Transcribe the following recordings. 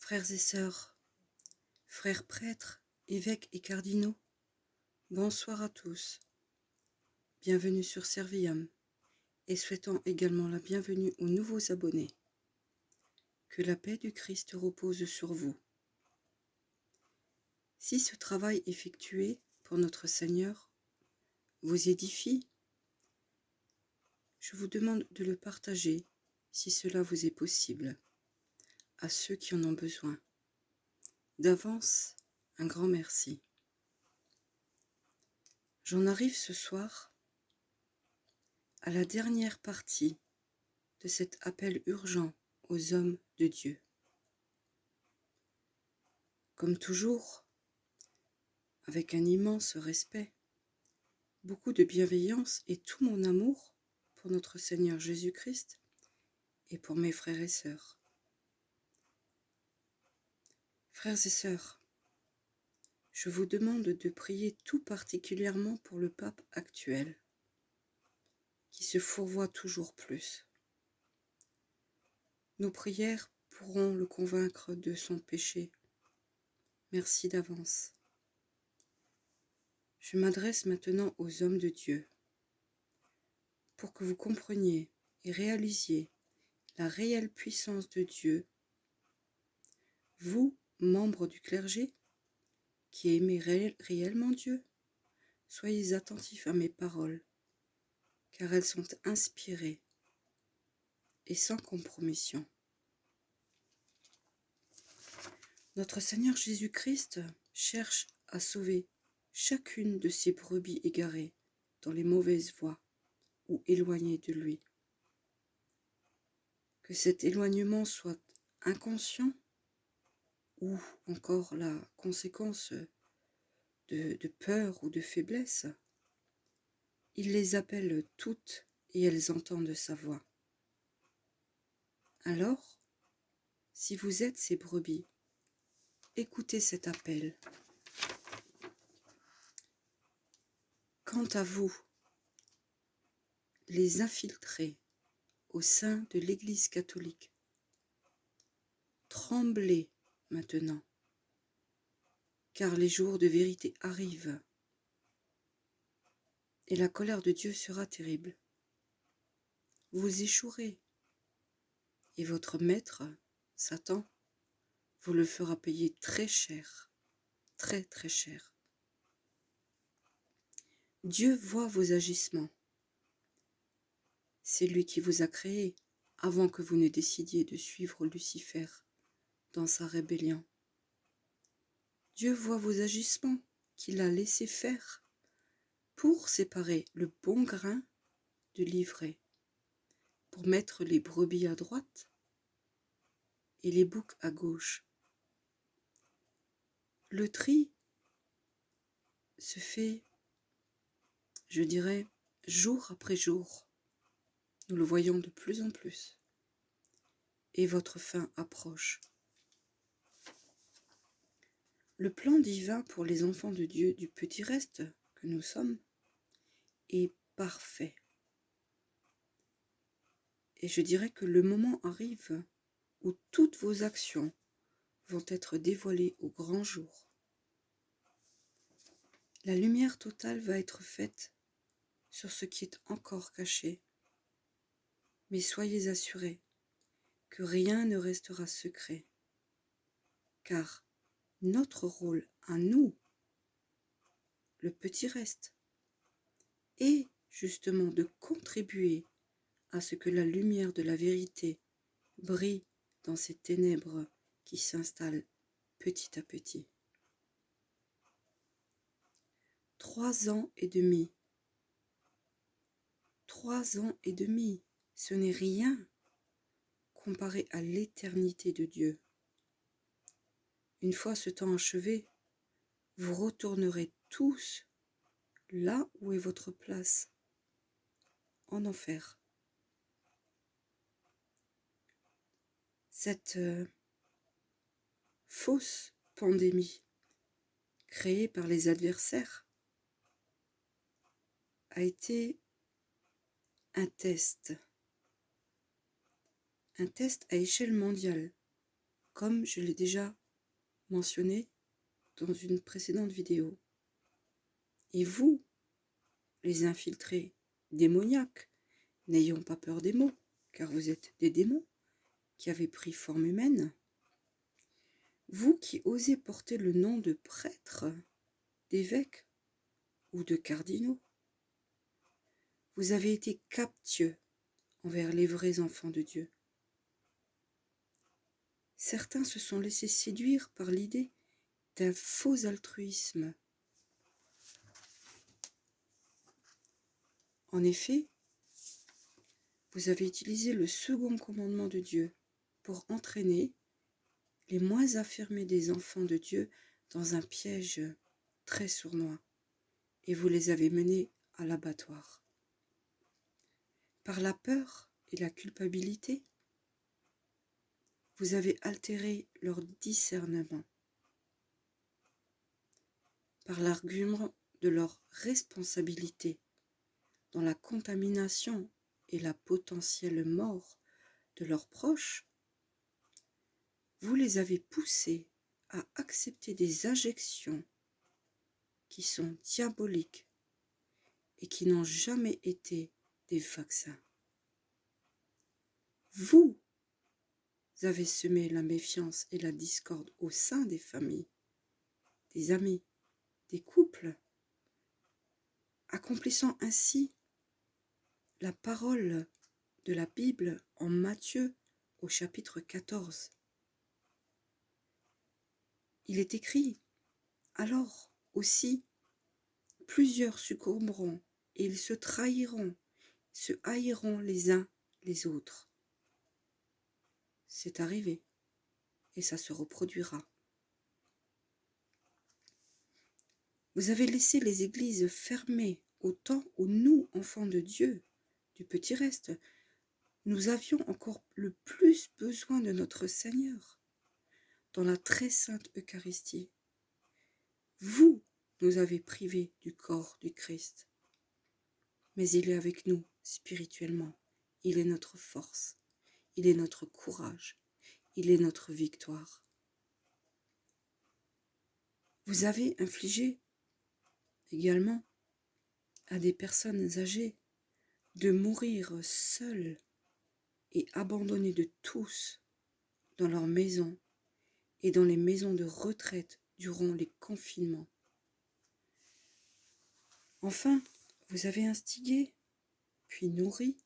Frères et sœurs, frères prêtres, évêques et cardinaux, bonsoir à tous. Bienvenue sur Serviam et souhaitant également la bienvenue aux nouveaux abonnés. Que la paix du Christ repose sur vous. Si ce travail effectué pour notre Seigneur vous édifie, je vous demande de le partager, si cela vous est possible, à ceux qui en ont besoin. D'avance, un grand merci. J'en arrive ce soir à la dernière partie de cet appel urgent aux hommes de Dieu. Comme toujours, avec un immense respect, beaucoup de bienveillance et tout mon amour pour notre Seigneur Jésus-Christ et pour mes frères et sœurs. Frères et sœurs, je vous demande de prier tout particulièrement pour le pape actuel, qui se fourvoie toujours plus. Nos prières pourront le convaincre de son péché. Merci d'avance. Je m'adresse maintenant aux hommes de Dieu, pour que vous compreniez et réalisiez la réelle puissance de Dieu. Vous, membres du clergé, qui aimez réellement Dieu, soyez attentifs à mes paroles, car elles sont inspirées et sans compromission. Notre Seigneur Jésus-Christ cherche à sauver chacune de ses brebis égarées dans les mauvaises voies ou éloignées de lui. Que cet éloignement soit inconscient ou encore la conséquence de peur ou de faiblesse, il les appelle toutes et elles entendent sa voix. Alors, si vous êtes ces brebis, écoutez cet appel. Quant à vous, les infiltrés au sein de l'Église catholique, tremblez maintenant, car les jours de vérité arrivent et la colère de Dieu sera terrible. Vous échouerez et votre maître, Satan, vous le fera payer très cher, très très cher. Dieu voit vos agissements. C'est lui qui vous a créé avant que vous ne décidiez de suivre Lucifer dans sa rébellion. Dieu voit vos agissements qu'il a laissé faire pour séparer le bon grain de l'ivraie, pour mettre les brebis à droite et les boucs à gauche. Le tri se fait, je dirais, jour après jour. Nous le voyons de plus en plus. Et votre fin approche. Le plan divin pour les enfants de Dieu du petit reste que nous sommes est parfait. Et je dirais que le moment arrive où toutes vos actions vont être dévoilées au grand jour. La lumière totale va être faite sur ce qui est encore caché. Mais soyez assurés que rien ne restera secret, car notre rôle à nous, le petit reste, est justement de contribuer à ce que la lumière de la vérité brille dans ces ténèbres qui s'installent petit à petit. 3 ans et demi. 3 ans et demi, ce n'est rien comparé à l'éternité de Dieu. Une fois ce temps achevé, vous retournerez tous là où est votre place, en enfer. Cette fausse pandémie créée par les adversaires a été un test à échelle mondiale, comme je l'ai déjà mentionné dans une précédente vidéo. Et vous, les infiltrés démoniaques, n'ayons pas peur des mots, car vous êtes des démons qui avez pris forme humaine. Vous qui osez porter le nom de prêtre, d'évêque ou de cardinaux, vous avez été captieux envers les vrais enfants de Dieu. Certains se sont laissés séduire par l'idée d'un faux altruisme. En effet, vous avez utilisé le second commandement de Dieu pour entraîner les moins affirmés des enfants de Dieu dans un piège très sournois, et vous les avez menés à l'abattoir. Par la peur et la culpabilité, vous avez altéré leur discernement. Par l'argument de leur responsabilité dans la contamination et la potentielle mort de leurs proches, vous les avez poussés à accepter des injections qui sont diaboliques et qui n'ont jamais été des vaccins. Vous avez semé la méfiance et la discorde au sein des familles, des amis, des couples, accomplissant ainsi la parole de la Bible en Matthieu au chapitre 14. Il est écrit, alors aussi, plusieurs succomberont et ils se trahiront, se haïront les uns les autres. C'est arrivé et ça se reproduira. Vous avez laissé les églises fermées au temps où nous, enfants de Dieu, du petit reste, nous avions encore le plus besoin de notre Seigneur dans la très sainte Eucharistie. Vous nous avez privés du corps du Christ, mais il est avec nous spirituellement. Il est notre force, il est notre courage, il est notre victoire. Vous avez infligé également à des personnes âgées de mourir seules et abandonnées de tous dans leurs maisons et dans les maisons de retraite durant les confinements. Enfin, vous avez instigé, puis nourri,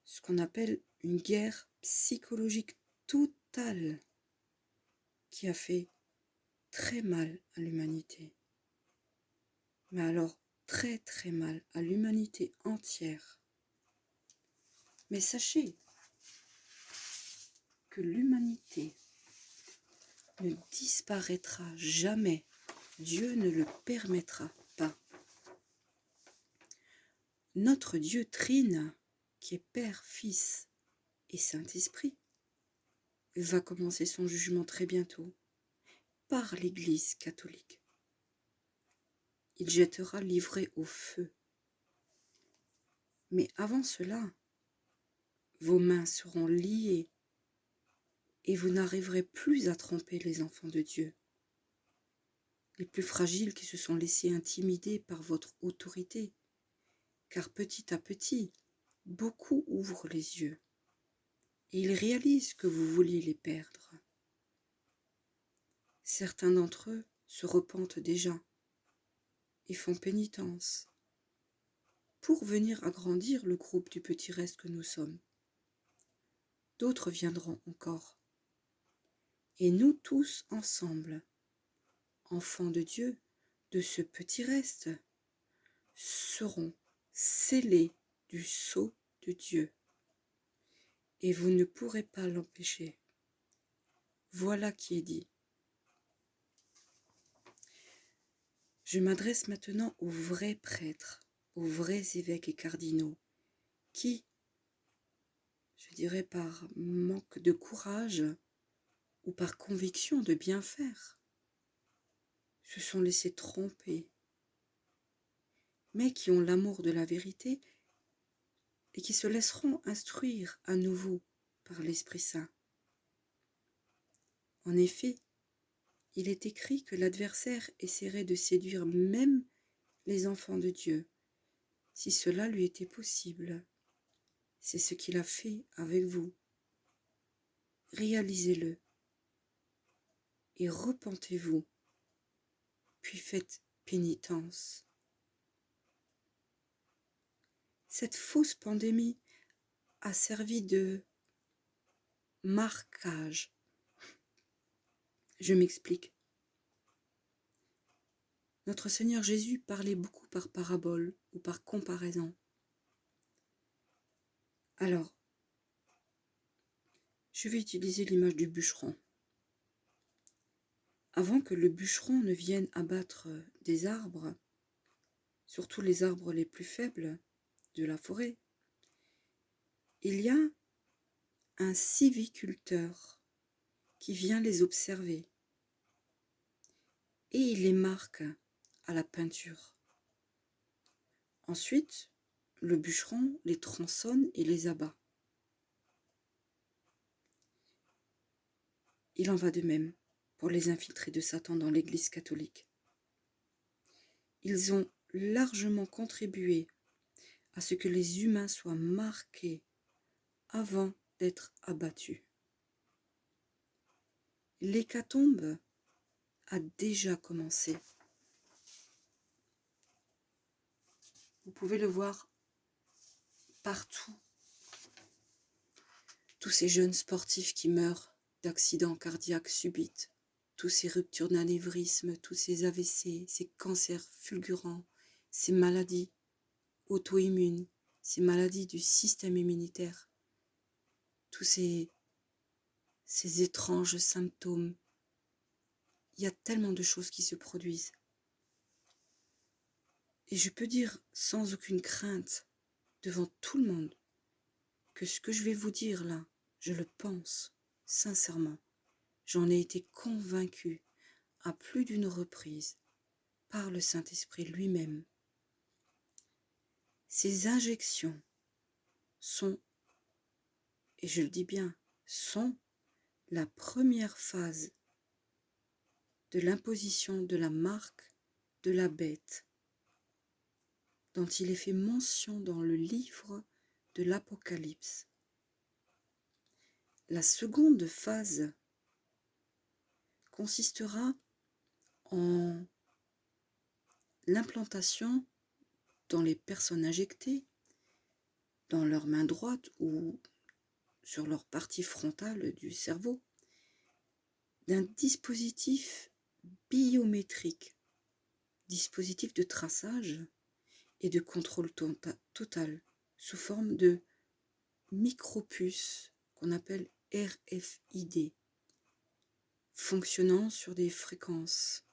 ce qu'on appelle une guerre psychologique totale qui a fait très mal à l'humanité. Mais alors très très mal à l'humanité entière. Mais sachez que l'humanité ne disparaîtra jamais. Dieu ne le permettra pas. Notre Dieu trine, qui est Père, Fils et Saint-Esprit, va commencer son jugement très bientôt par l'Église catholique. Il jettera l'ivraie au feu. Mais avant cela, vos mains seront liées et vous n'arriverez plus à tromper les enfants de Dieu, les plus fragiles qui se sont laissés intimider par votre autorité, car petit à petit, beaucoup ouvrent les yeux et ils réalisent que vous vouliez les perdre. Certains d'entre eux se repentent déjà et font pénitence pour venir agrandir le groupe du petit reste que nous sommes. D'autres viendront encore. Et nous tous ensemble, enfants de Dieu, de ce petit reste, serons scellés du sceau de Dieu. Et vous ne pourrez pas l'empêcher. Voilà qui est dit. Je m'adresse maintenant aux vrais prêtres, aux vrais évêques et cardinaux, qui, je dirais par manque de courage ou par conviction de bien faire, se sont laissés tromper, mais qui ont l'amour de la vérité et qui se laisseront instruire à nouveau par l'Esprit Saint En effet, il est écrit que l'adversaire essaierait de séduire même les enfants de Dieu, si cela lui était possible. C'est ce qu'il a fait avec vous. Réalisez-le et repentez-vous, puis faites pénitence. Cette fausse pandémie a servi de marquage. Je m'explique. Notre Seigneur Jésus parlait beaucoup par parabole ou par comparaison. Alors, je vais utiliser l'image du bûcheron. Avant que le bûcheron ne vienne abattre des arbres, surtout les arbres les plus faibles de la forêt, il y a un sylviculteur qui vient les observer et il les marque à la peinture. Ensuite, le bûcheron les tronçonne et les abat. Il en va de même pour les infiltrés de Satan dans l'Église catholique. Ils ont largement contribué à ce que les humains soient marqués avant d'être abattus. L'hécatombe a déjà commencé. Vous pouvez le voir partout. Tous ces jeunes sportifs qui meurent d'accidents cardiaques subites, tous ces ruptures d'anévrisme, tous ces AVC, ces cancers fulgurants, ces maladies auto-immunes, ces maladies du système immunitaire, tous ces étranges symptômes. Il y a tellement de choses qui se produisent. Et je peux dire sans aucune crainte devant tout le monde que ce que je vais vous dire là, je le pense sincèrement. J'en ai été convaincue à plus d'une reprise par le Saint-Esprit lui-même. Ces injections sont, et je le dis bien, sont la première phase de l'imposition de la marque de la bête, dont il est fait mention dans le livre de l'Apocalypse. La seconde phase consistera en l'implantation dans les personnes injectées, dans leur main droite ou sur leur partie frontale du cerveau, d'un dispositif biométrique, dispositif de traçage et de contrôle total sous forme de micropuces qu'on appelle RFID, fonctionnant sur des fréquences.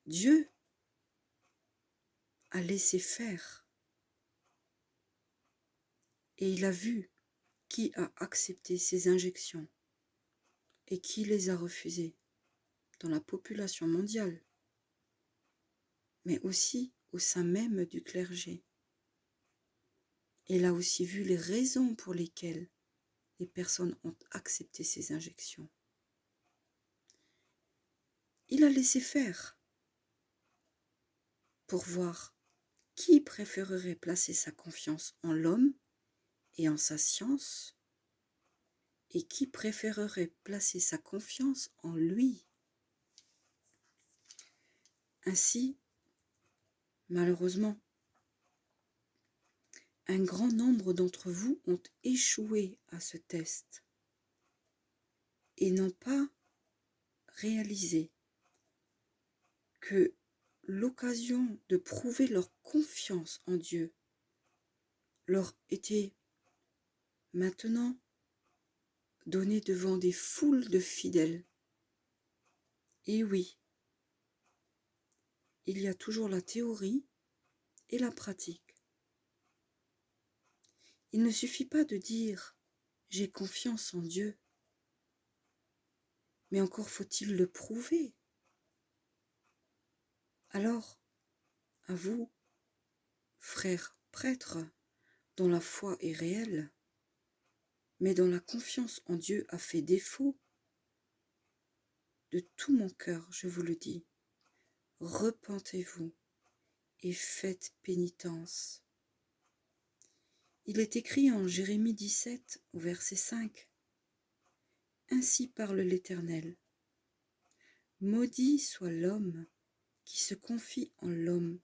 Dieu a laissé faire et il a vu qui a accepté ces injections et qui les a refusées dans la population mondiale, mais aussi au sein même du clergé. Il a aussi vu les raisons pour lesquelles les personnes ont accepté ces injections. Il a laissé faire pour voir qui préférerait placer sa confiance en l'homme et en sa science, et qui préférerait placer sa confiance en lui. Ainsi, malheureusement, un grand nombre d'entre vous ont échoué à ce test et n'ont pas réalisé que l'occasion de prouver leur confiance en Dieu leur était maintenant donnée devant des foules de fidèles. Et oui, il y a toujours la théorie et la pratique. Il ne suffit pas de dire « j'ai confiance en Dieu », mais encore faut-il le prouver. Alors, à vous, frères prêtres, dont la foi est réelle, mais dont la confiance en Dieu a fait défaut, de tout mon cœur, je vous le dis, repentez-vous et faites pénitence. Il est écrit en Jérémie 17, au verset 5, « Ainsi parle l'Éternel. Maudit soit l'homme qui se confie en l'homme,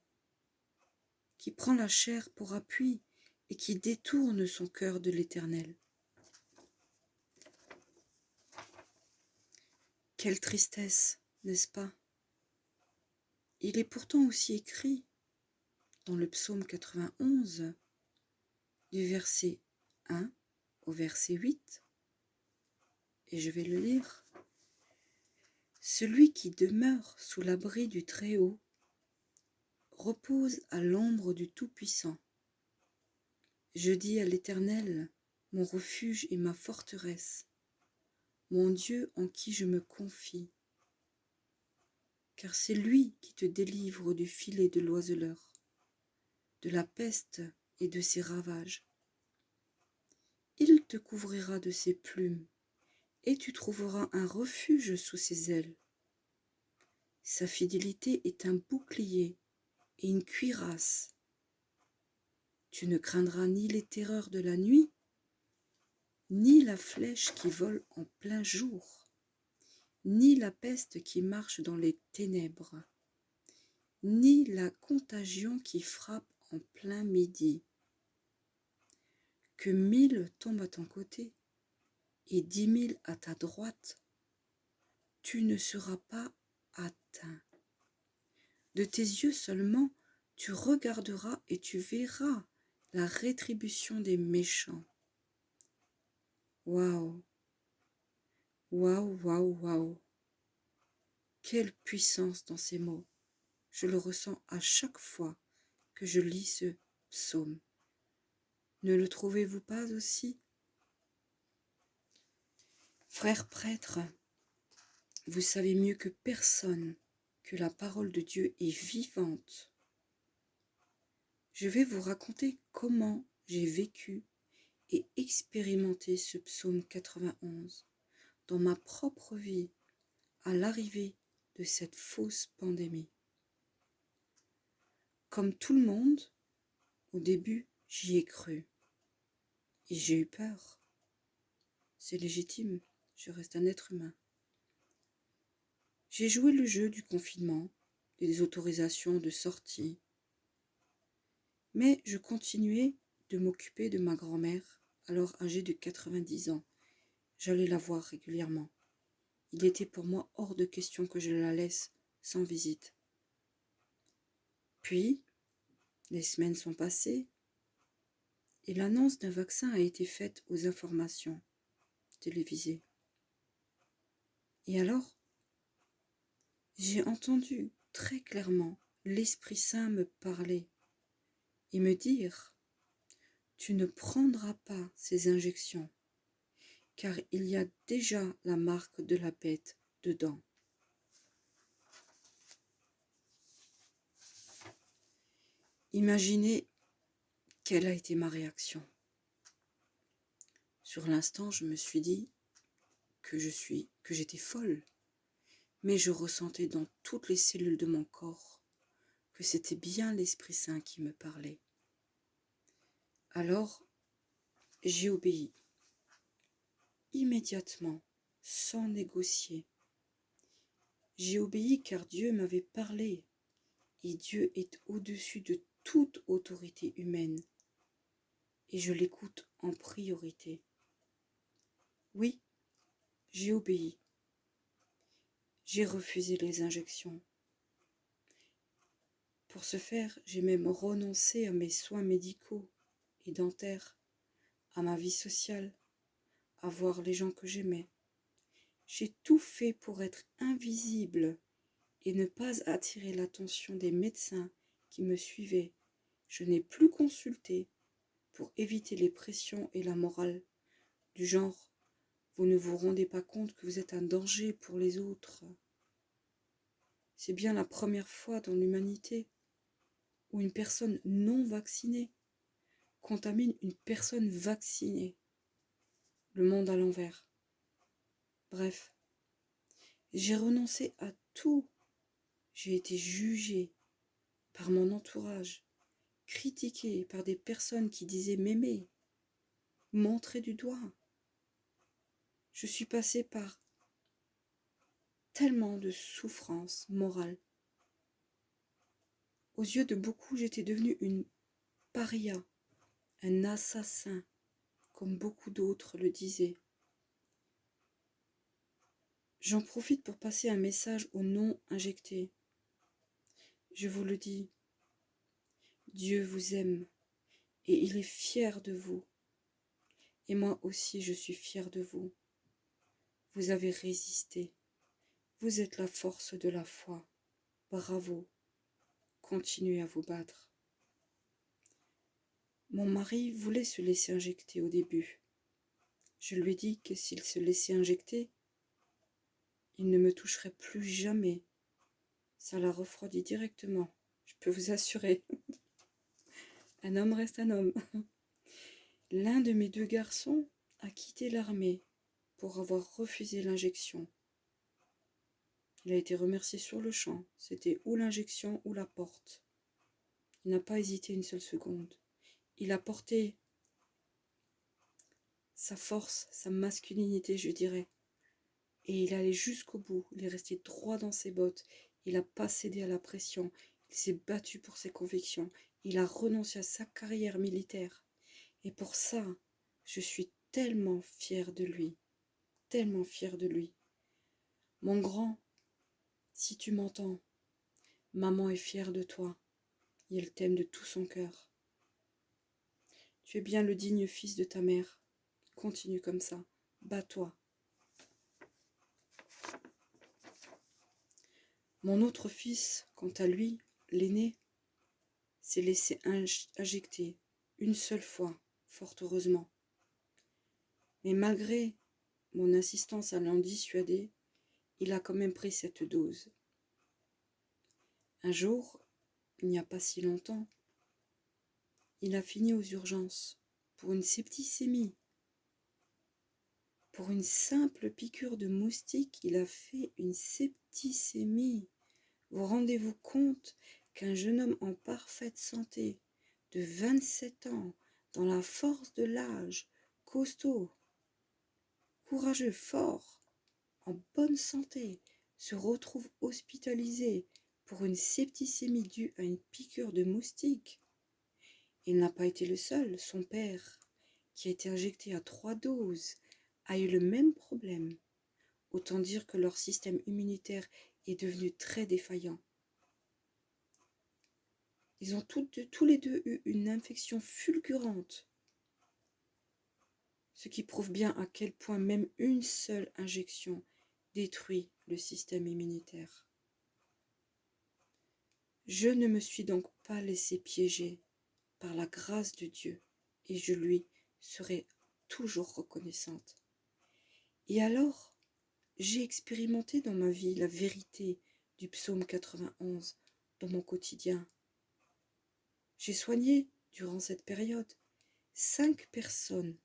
qui prend la chair pour appui et qui détourne son cœur de l'Éternel. » Quelle tristesse, n'est-ce pas? Il est pourtant aussi écrit dans le psaume 91, du verset 1 au verset 8, et je vais le lire. « Celui qui demeure sous l'abri du Très-Haut repose à l'ombre du Tout-Puissant. Je dis à l'Éternel, mon refuge et ma forteresse, mon Dieu en qui je me confie. Car c'est lui qui te délivre du filet de l'oiseleur, de la peste et de ses ravages. Il te couvrira de ses plumes, et tu trouveras un refuge sous ses ailes. Sa fidélité est un bouclier et une cuirasse. Tu ne craindras ni les terreurs de la nuit, ni la flèche qui vole en plein jour, ni la peste qui marche dans les ténèbres, ni la contagion qui frappe en plein midi. Que 1000 tombent à ton côté et 10 000 à ta droite, tu ne seras pas atteint. De tes yeux seulement, tu regarderas et tu verras la rétribution des méchants. Waouh, waouh, waouh, waouh. Quelle puissance dans ces mots. Je le ressens à chaque fois que je lis ce psaume. Ne le trouvez-vous pas aussi? Frères prêtres, vous savez mieux que personne que la parole de Dieu est vivante. Je vais vous raconter comment j'ai vécu et expérimenté ce psaume 91 dans ma propre vie à l'arrivée de cette fausse pandémie. Comme tout le monde, au début, j'y ai cru et j'ai eu peur. C'est légitime, je reste un être humain. J'ai joué le jeu du confinement, des autorisations de sortie, mais je continuais de m'occuper de ma grand-mère, alors âgée de 90 ans. J'allais la voir régulièrement. Il était pour moi hors de question que je la laisse sans visite. Puis, les semaines sont passées et l'annonce d'un vaccin a été faite aux informations télévisées. Et alors, j'ai entendu très clairement l'Esprit Saint me parler et me dire « Tu ne prendras pas ces injections, car il y a déjà la marque de la bête dedans. » Imaginez quelle a été ma réaction. Sur l'instant, je me suis dit que j'étais folle, mais je ressentais dans toutes les cellules de mon corps que c'était bien l'Esprit Saint qui me parlait. Alors, j'ai obéi, immédiatement, sans négocier. J'ai obéi car Dieu m'avait parlé, et Dieu est au-dessus de toute autorité humaine, et je l'écoute en priorité. Oui, j'ai obéi. J'ai refusé les injections. Pour ce faire, j'ai même renoncé à mes soins médicaux et dentaires, à ma vie sociale, à voir les gens que j'aimais. J'ai tout fait pour être invisible et ne pas attirer l'attention des médecins qui me suivaient. Je n'ai plus consulté pour éviter les pressions et la morale du genre « vous ne vous rendez pas compte que vous êtes un danger pour les autres ». C'est bien la première fois dans l'humanité où une personne non vaccinée contamine une personne vaccinée. le monde à l'envers. Bref, j'ai renoncé à tout. J'ai été jugée par mon entourage, critiquée par des personnes qui disaient m'aimer, montrer du doigt. Je suis passée par tellement de souffrances morales. Aux yeux de beaucoup, j'étais devenue une paria, un assassin, comme beaucoup d'autres le disaient. J'en profite pour passer un message aux non-injectés. Je vous le dis, Dieu vous aime et il est fier de vous. Et moi aussi, je suis fière de vous. Vous avez résisté. Vous êtes la force de la foi. Bravo. Continuez à vous battre. Mon mari voulait se laisser injecter au début. Je lui ai dit que s'il se laissait injecter, il ne me toucherait plus jamais. Ça l'a refroidi directement, je peux vous assurer. Un homme reste un homme. L'un de mes 2 garçons a quitté l'armée pour avoir refusé l'injection. Il a été remercié sur le champ. C'était ou l'injection ou la porte. Il n'a pas hésité une seule seconde. Il a porté sa force, sa masculinité, je dirais. Et il allait jusqu'au bout. Il est resté droit dans ses bottes. Il n'a pas cédé à la pression. Il s'est battu pour ses convictions. Il a renoncé à sa carrière militaire. Et pour ça, je suis tellement fière de lui. Tellement fière de lui. Mon grand, si tu m'entends, maman est fière de toi. Et elle t'aime de tout son cœur. Tu es bien le digne fils de ta mère. Continue comme ça. Bats-toi. Mon autre fils, quant à lui, l'aîné, s'est laissé injecter une seule fois, fort heureusement. Mais malgré mon insistance à l'en dissuader, il a quand même pris cette dose. Un jour, il n'y a pas si longtemps, il a fini aux urgences pour une septicémie. Pour une simple piqûre de moustique, il a fait une septicémie. Vous rendez-vous compte qu'un jeune homme en parfaite santé, de 27 ans, dans la force de l'âge, costaud, courageux, fort, en bonne santé, se retrouve hospitalisé pour une septicémie due à une piqûre de moustique? Il n'a pas été le seul. Son père, qui a été injecté à 3 doses, a eu le même problème. Autant dire que leur système immunitaire est devenu très défaillant. Ils ont tous les deux eu une infection fulgurante, ce qui prouve bien à quel point même une seule injection détruit le système immunitaire. Je ne me suis donc pas laissée piéger par la grâce de Dieu et je lui serai toujours reconnaissante. Et alors, j'ai expérimenté dans ma vie la vérité du psaume 91 dans mon quotidien. J'ai soigné, durant cette période, 5 personnes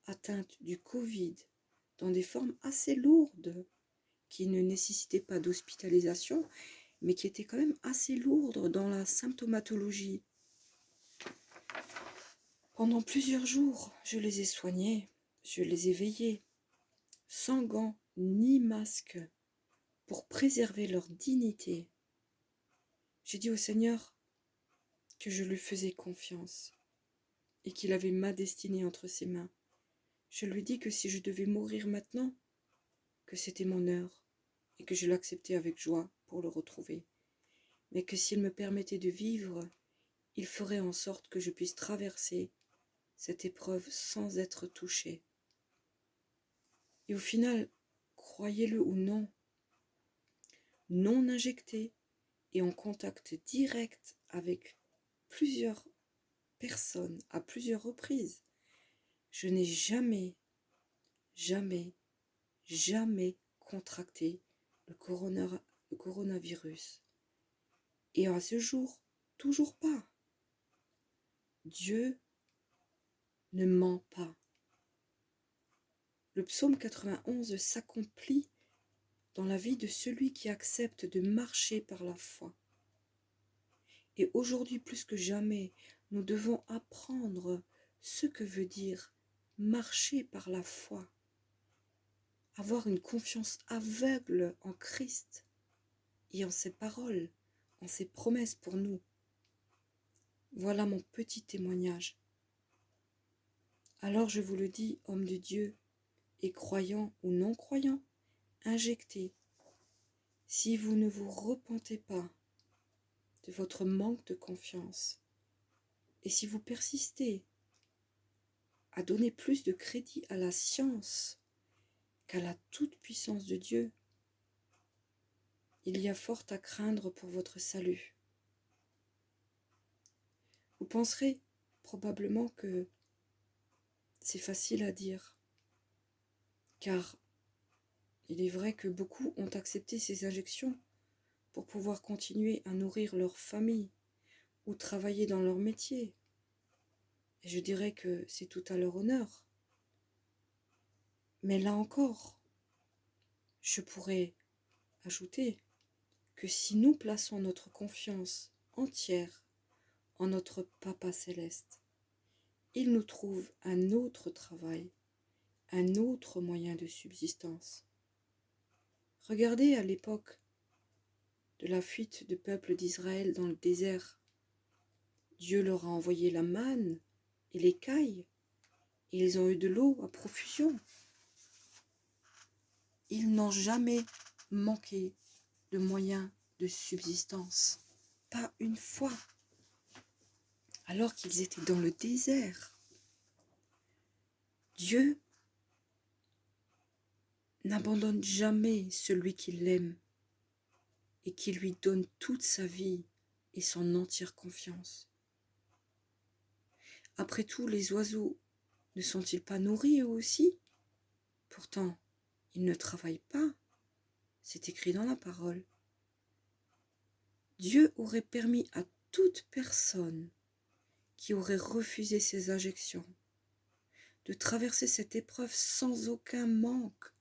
atteintes du Covid dans des formes assez lourdes, qui ne nécessitaient pas d'hospitalisation, mais qui étaient quand même assez lourdes dans la symptomatologie. Pendant plusieurs jours, je les ai soignées, je les ai veillées, sans gants ni masque, pour préserver leur dignité. J'ai dit au Seigneur que je lui faisais confiance et qu'il avait ma destinée entre ses mains. Je lui dis que si je devais mourir maintenant, que c'était mon heure et que je l'acceptais avec joie pour le retrouver, mais que s'il me permettait de vivre, il ferait en sorte que je puisse traverser cette épreuve sans être touchée. Et au final, croyez-le ou non, non injecté et en contact direct avec plusieurs personnes à plusieurs reprises, je n'ai jamais contracté le coronavirus. Et à ce jour, toujours pas. Dieu ne ment pas. Le psaume 91 s'accomplit dans la vie de celui qui accepte de marcher par la foi. Et aujourd'hui, plus que jamais, nous devons apprendre ce que veut dire marcher par la foi, avoir une confiance aveugle en Christ et en ses paroles, en ses promesses pour nous. Voilà mon petit témoignage. Alors je vous le dis, hommes de Dieu, et croyants ou non croyants, injectez, si vous ne vous repentez pas de votre manque de confiance, et si vous persistez à donner plus de crédit à la science qu'à la toute-puissance de Dieu, il y a fort à craindre pour votre salut. Vous penserez probablement que c'est facile à dire, car il est vrai que beaucoup ont accepté ces injections pour pouvoir continuer à nourrir leur famille ou travailler dans leur métier. Et je dirais que c'est tout à leur honneur. Mais là encore, je pourrais ajouter que si nous plaçons notre confiance entière en notre Papa céleste, il nous trouve un autre travail, un autre moyen de subsistance. Regardez à l'époque de la fuite du peuple d'Israël dans le désert. Dieu leur a envoyé la manne et l'écaille, et ils ont eu de l'eau à profusion. Ils n'ont jamais manqué de moyens de subsistance, pas une fois, alors qu'ils étaient dans le désert. Dieu n'abandonne jamais celui qui l'aime et qui lui donne toute sa vie et son entière confiance. Après tout, les oiseaux ne sont-ils pas nourris eux aussi? Pourtant, ils ne travaillent pas. C'est écrit dans la parole. Dieu aurait permis à toute personne qui aurait refusé ces injections de traverser cette épreuve sans aucun manque,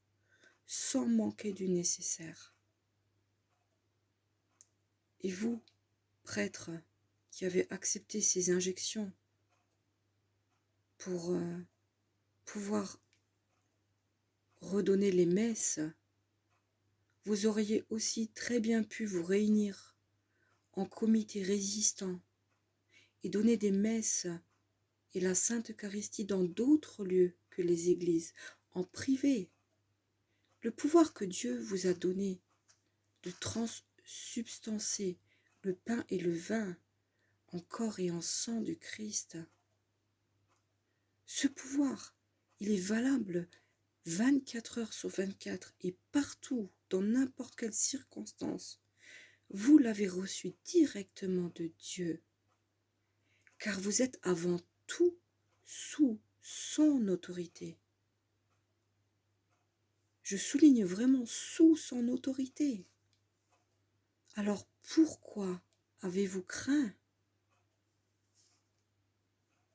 sans manquer du nécessaire. Et vous, prêtres, qui avez accepté ces injections pour pouvoir redonner les messes, vous auriez aussi très bien pu vous réunir en comité résistant et donner des messes et la Sainte Eucharistie dans d'autres lieux que les églises, en privé. Le pouvoir que Dieu vous a donné de transsubstancer le pain et le vin en corps et en sang du Christ, ce pouvoir, il est valable 24 heures sur 24 et partout, dans n'importe quelle circonstance. Vous l'avez reçu directement de Dieu, car vous êtes avant tout sous son autorité. Je souligne vraiment sous son autorité. Alors pourquoi avez-vous craint?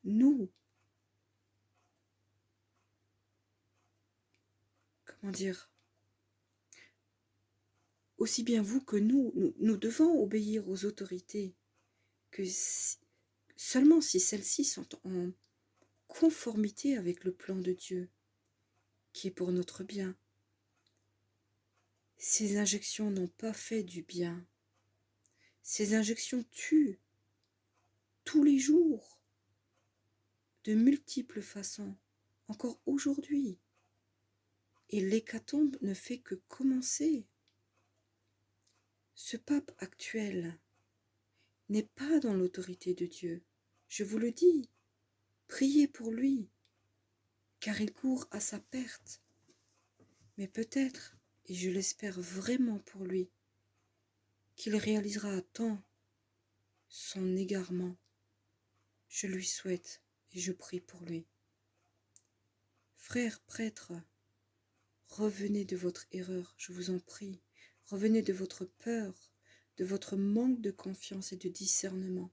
Nous, comment dire, aussi bien vous que nous devons obéir aux autorités, que seulement si celles-ci sont en conformité avec le plan de Dieu, qui est pour notre bien. Ces injections n'ont pas fait du bien. Ces injections tuent tous les jours, de multiples façons, encore aujourd'hui. Et l'hécatombe ne fait que commencer. Ce pape actuel n'est pas dans l'autorité de Dieu. Je vous le dis, priez pour lui, car il court à sa perte. Mais peut-être, et je l'espère vraiment pour lui, qu'il réalisera à temps son égarement. Je lui souhaite et je prie pour lui. Frères prêtres, revenez de votre erreur, je vous en prie. Revenez de votre peur, de votre manque de confiance et de discernement.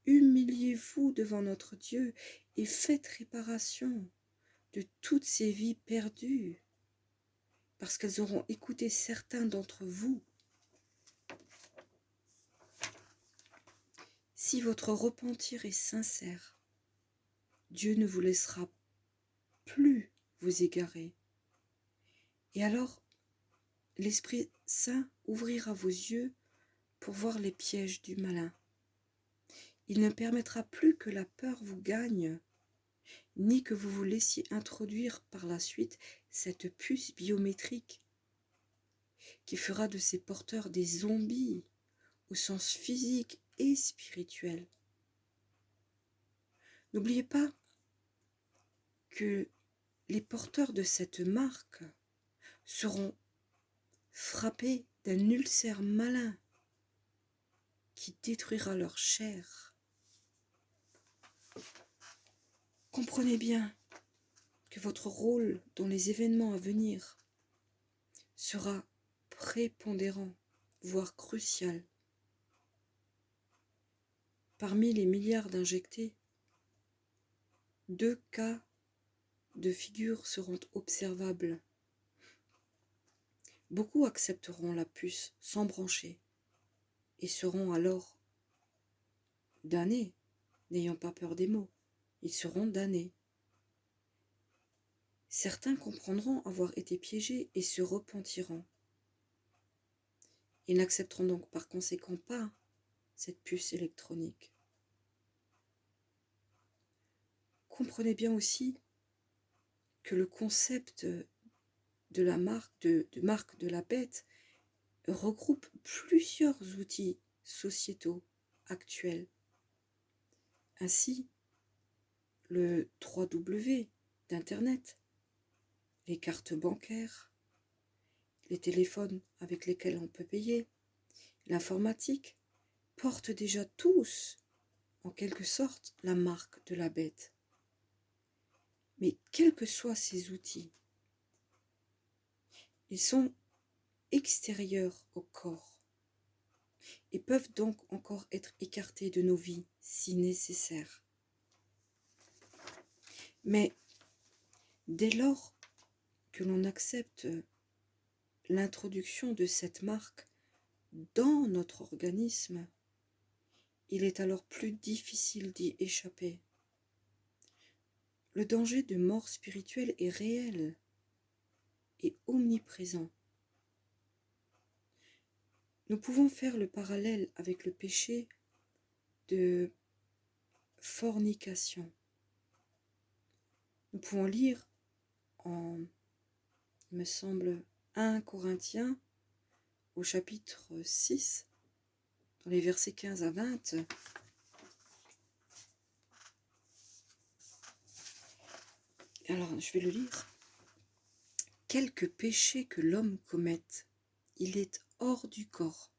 Humiliez-vous devant notre Dieu et faites réparation. de toutes ces vies perdues, parce qu'elles auront écouté certains d'entre vous. Si votre repentir est sincère, Dieu ne vous laissera plus vous égarer. Et alors, l'Esprit Saint ouvrira vos yeux pour voir les pièges du malin. Il ne permettra plus que la peur vous gagne, ni que vous vous laissiez introduire par la suite cette puce biométrique qui fera de ces porteurs des zombies au sens physique et spirituel. N'oubliez pas que les porteurs de cette marque seront frappés d'un ulcère malin qui détruira leur chair. Comprenez bien que votre rôle dans les événements à venir sera prépondérant, voire crucial. Parmi les milliards d'injectés, 2 cas de figure seront observables. Beaucoup accepteront la puce sans brancher et seront alors damnés, n'ayant pas peur des mots. Ils seront damnés. Certains comprendront avoir été piégés et se repentiront. Ils n'accepteront donc par conséquent pas cette puce électronique. Comprenez bien aussi que le concept de la marque, de marque de la bête regroupe plusieurs outils sociétaux actuels. Ainsi, le 3W d'Internet, les cartes bancaires, les téléphones avec lesquels on peut payer, l'informatique, portent déjà tous, en quelque sorte, la marque de la bête. Mais quels que soient ces outils, ils sont extérieurs au corps et peuvent donc encore être écartés de nos vies si nécessaire. Mais dès lors que l'on accepte l'introduction de cette marque dans notre organisme, il est alors plus difficile d'y échapper. Le danger de mort spirituelle est réel et omniprésent. Nous pouvons faire le parallèle avec le péché de fornication. Nous pouvons lire en, il me semble, 1 Corinthiens au chapitre 6, dans les versets 15 à 20. Alors, je vais le lire. Quelque péché que l'homme commette, il est hors du corps.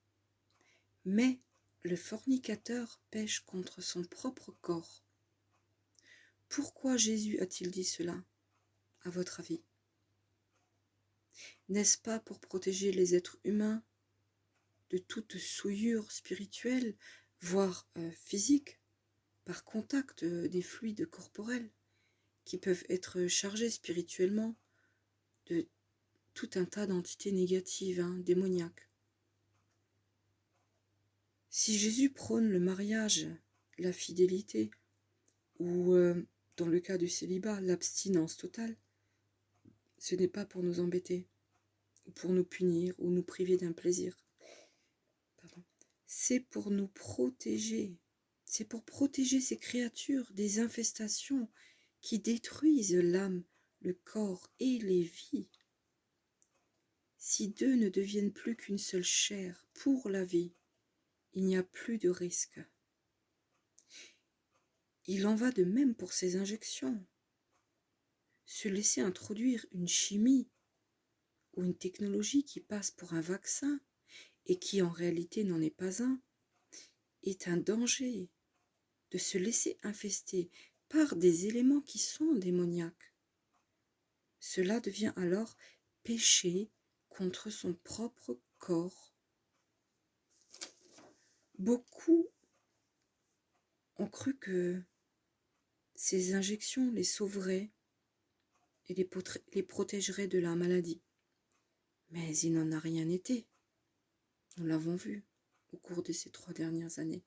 Mais le fornicateur pêche contre son propre corps. Pourquoi Jésus a-t-il dit cela, à votre avis? N'est-ce pas pour protéger les êtres humains de toute souillure spirituelle, voire physique, par contact des fluides corporels qui peuvent être chargés spirituellement de tout un tas d'entités négatives, démoniaques? Si Jésus prône le mariage, la fidélité, ou dans le cas du célibat, l'abstinence totale, ce n'est pas pour nous embêter, ou pour nous punir, ou nous priver d'un plaisir. C'est pour nous protéger. C'est pour protéger ces créatures des infestations qui détruisent l'âme, le corps et les vies. Si deux ne deviennent plus qu'une seule chair pour la vie, il n'y a plus de risque. Il en va de même pour ces injections. Se laisser introduire une chimie ou une technologie qui passe pour un vaccin et qui en réalité n'en est pas un, est un danger. De se laisser infester par des éléments qui sont démoniaques. Cela devient alors péché contre son propre corps. Beaucoup ont cru que ces injections les sauveraient et les protégerait de la maladie. Mais il n'en a rien été. Nous l'avons vu au cours de ces 3 dernières années.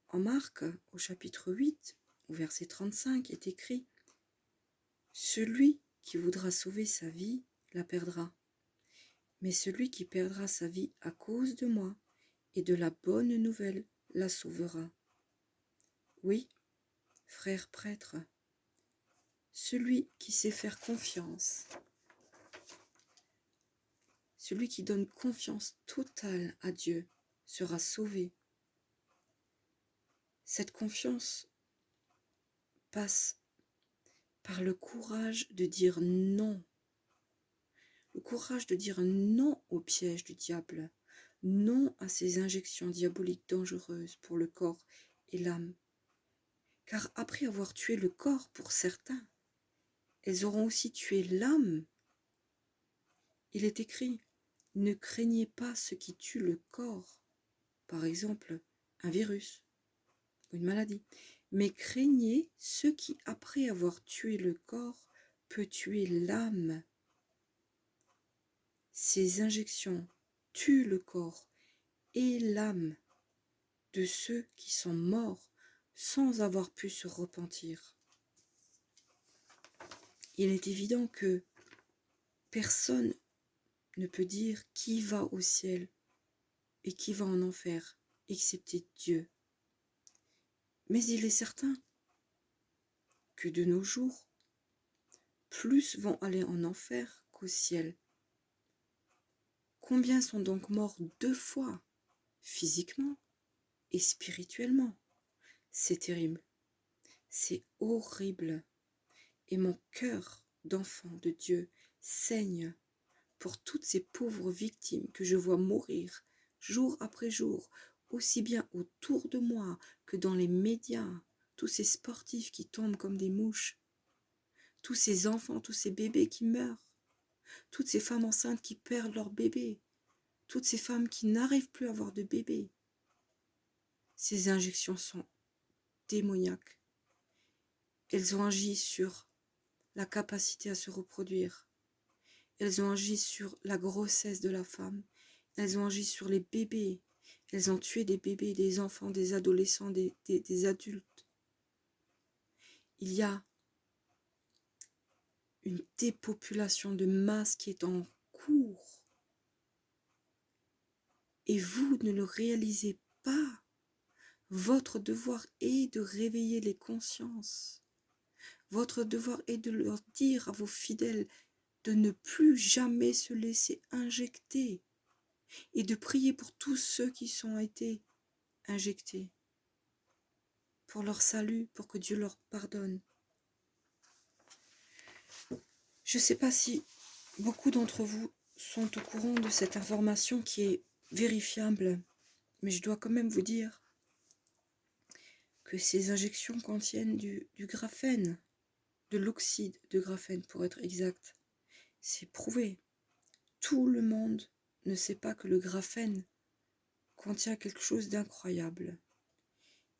En Marc, au chapitre 8, au verset 35, est écrit « Celui qui voudra sauver sa vie la perdra, mais celui qui perdra sa vie à cause de moi et de la bonne nouvelle la sauvera. » Oui, frère prêtre, celui qui sait faire confiance, celui qui donne confiance totale à Dieu sera sauvé. Cette confiance passe par le courage de dire non. Le courage de dire non au piège du diable, non à ces injections diaboliques dangereuses pour le corps et l'âme. Car après avoir tué le corps pour certains, elles auront aussi tué l'âme. Il est écrit, ne craignez pas ce qui tue le corps, par exemple un virus ou une maladie, mais craignez ce qui, après avoir tué le corps, peut tuer l'âme. Ces injections tuent le corps et l'âme de ceux qui sont morts sans avoir pu se repentir. Il est évident que personne ne peut dire qui va au ciel et qui va en enfer, excepté Dieu. Mais il est certain que de nos jours, plus vont aller en enfer qu'au ciel. Combien sont donc morts 2 fois, physiquement et spirituellement? C'est terrible, c'est horrible. Et mon cœur d'enfant de Dieu saigne pour toutes ces pauvres victimes que je vois mourir jour après jour, aussi bien autour de moi que dans les médias, tous ces sportifs qui tombent comme des mouches, tous ces enfants, tous ces bébés qui meurent, toutes ces femmes enceintes qui perdent leur bébé, toutes ces femmes qui n'arrivent plus à avoir de bébé. Ces injections sont démoniaques. Elles ont agi sur la capacité à se reproduire. Elles ont agi sur la grossesse de la femme. Elles ont agi sur les bébés. Elles ont tué des bébés, des enfants, des adolescents, des adultes. Il y a une dépopulation de masse qui est en cours. Et vous ne le réalisez pas. Votre devoir est de réveiller les consciences. Votre devoir est de leur dire à vos fidèles de ne plus jamais se laisser injecter et de prier pour tous ceux qui ont été injectés, pour leur salut, pour que Dieu leur pardonne. Je ne sais pas si beaucoup d'entre vous sont au courant de cette information qui est vérifiable, mais je dois quand même vous dire que ces injections contiennent du graphène, de l'oxyde de graphène pour être exact. C'est prouvé. Tout le monde ne sait pas que le graphène contient quelque chose d'incroyable.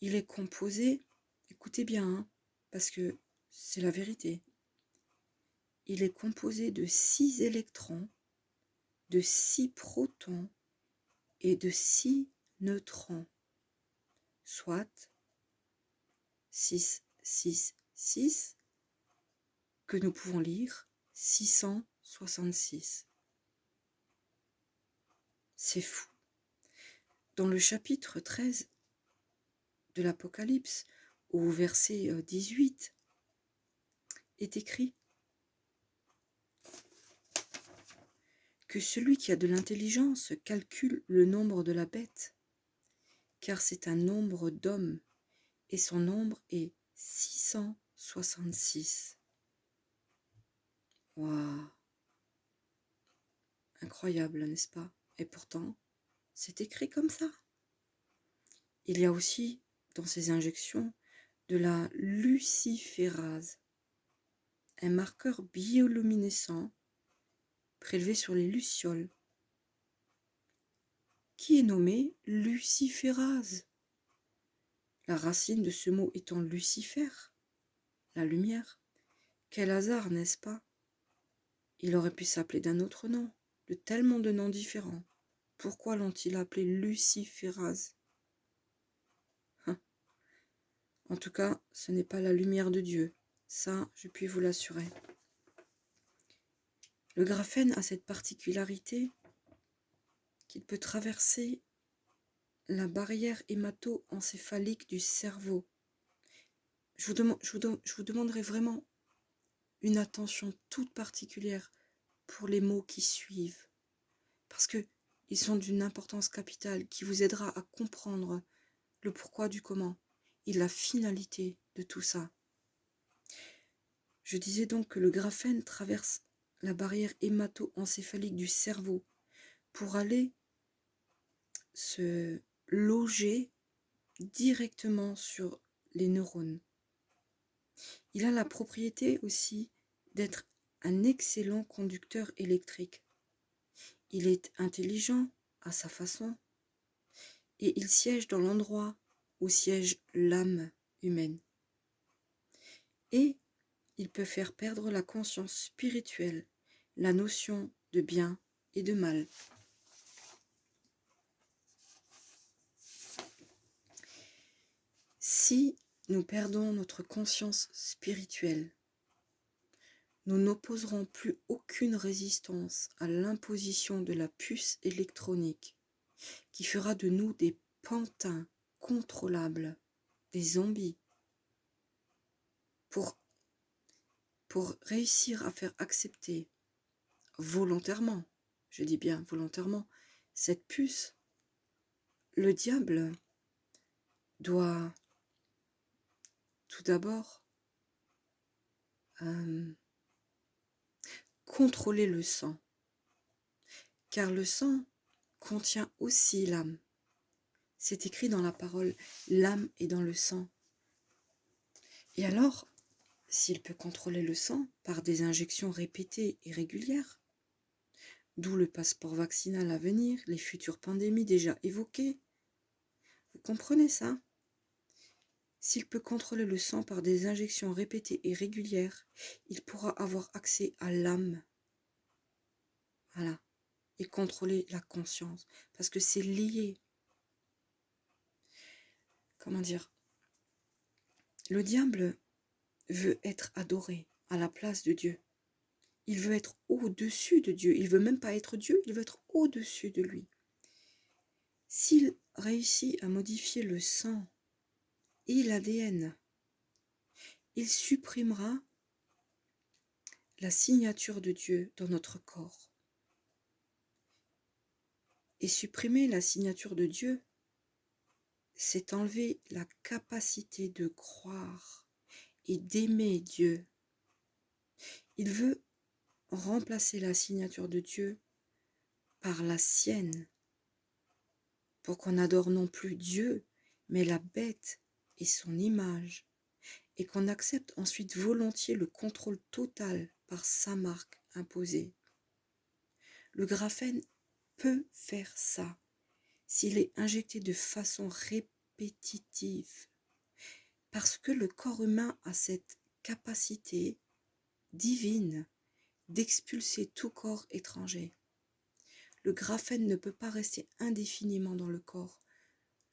Il est composé, écoutez bien, hein, parce que c'est la vérité. Il est composé de 6 électrons, de 6 protons et de 6 neutrons, soit 6, 6, 6, que nous pouvons lire 666. C'est fou. Dans le chapitre 13 de l'Apocalypse, au verset 18, est écrit que celui qui a de l'intelligence calcule le nombre de la bête, car c'est un nombre d'hommes, et son nombre est 666. Waouh! Incroyable, n'est-ce pas? Et pourtant, c'est écrit comme ça. Il y a aussi, dans ces injections, de la luciférase, un marqueur bioluminescent prélevé sur les lucioles, qui est nommé luciférase. La racine de ce mot étant Lucifer, la lumière, Quel hasard, n'est-ce pas? Il aurait pu s'appeler d'un autre nom, de tellement de noms différents. Pourquoi l'ont-ils appelé Luciférase? En tout cas, ce n'est pas la lumière de Dieu. Ça, je puis vous l'assurer. Le graphène a cette particularité qu'il peut traverser la barrière hémato-encéphalique du cerveau. Je vous demanderai vraiment une attention toute particulière pour les mots qui suivent, parce qu'ils sont d'une importance capitale qui vous aidera à comprendre le pourquoi du comment et la finalité de tout ça. Je disais donc que le graphène traverse la barrière hémato-encéphalique du cerveau pour aller se loger directement sur les neurones. Il a la propriété aussi d'être un excellent conducteur électrique. Il est intelligent à sa façon et il siège dans l'endroit où siège l'âme humaine. Et il peut faire perdre la conscience spirituelle, la notion de bien et de mal. Si nous perdons notre conscience spirituelle, nous n'opposerons plus aucune résistance à l'imposition de la puce électronique qui fera de nous des pantins contrôlables, des zombies. Pour réussir à faire accepter volontairement, je dis bien volontairement, cette puce, le diable doit tout d'abord contrôler le sang, car le sang contient aussi l'âme. C'est écrit dans la parole, l'âme est dans le sang. Et alors, s'il peut contrôler le sang par des injections répétées et régulières, d'où le passeport vaccinal à venir, les futures pandémies déjà évoquées, vous comprenez ça? S'il peut contrôler le sang par des injections répétées et régulières, il pourra avoir accès à l'âme. Voilà. Et contrôler la conscience. Parce que c'est lié. Comment dire? Le diable veut être adoré à la place de Dieu. Il veut être au-dessus de Dieu. Il veut même pas être Dieu, il veut être au-dessus de lui. S'il réussit à modifier le sang et l'ADN, il supprimera la signature de Dieu dans notre corps. Et supprimer la signature de Dieu, c'est enlever la capacité de croire et d'aimer Dieu. Il veut remplacer la signature de Dieu par la sienne, pour qu'on n'adore non plus Dieu, mais la bête et son image, et qu'on accepte ensuite volontiers le contrôle total par sa marque imposée. Le graphène peut faire ça s'il est injecté de façon répétitive, parce que le corps humain a cette capacité divine d'expulser tout corps étranger. Le graphène ne peut pas rester indéfiniment dans le corps.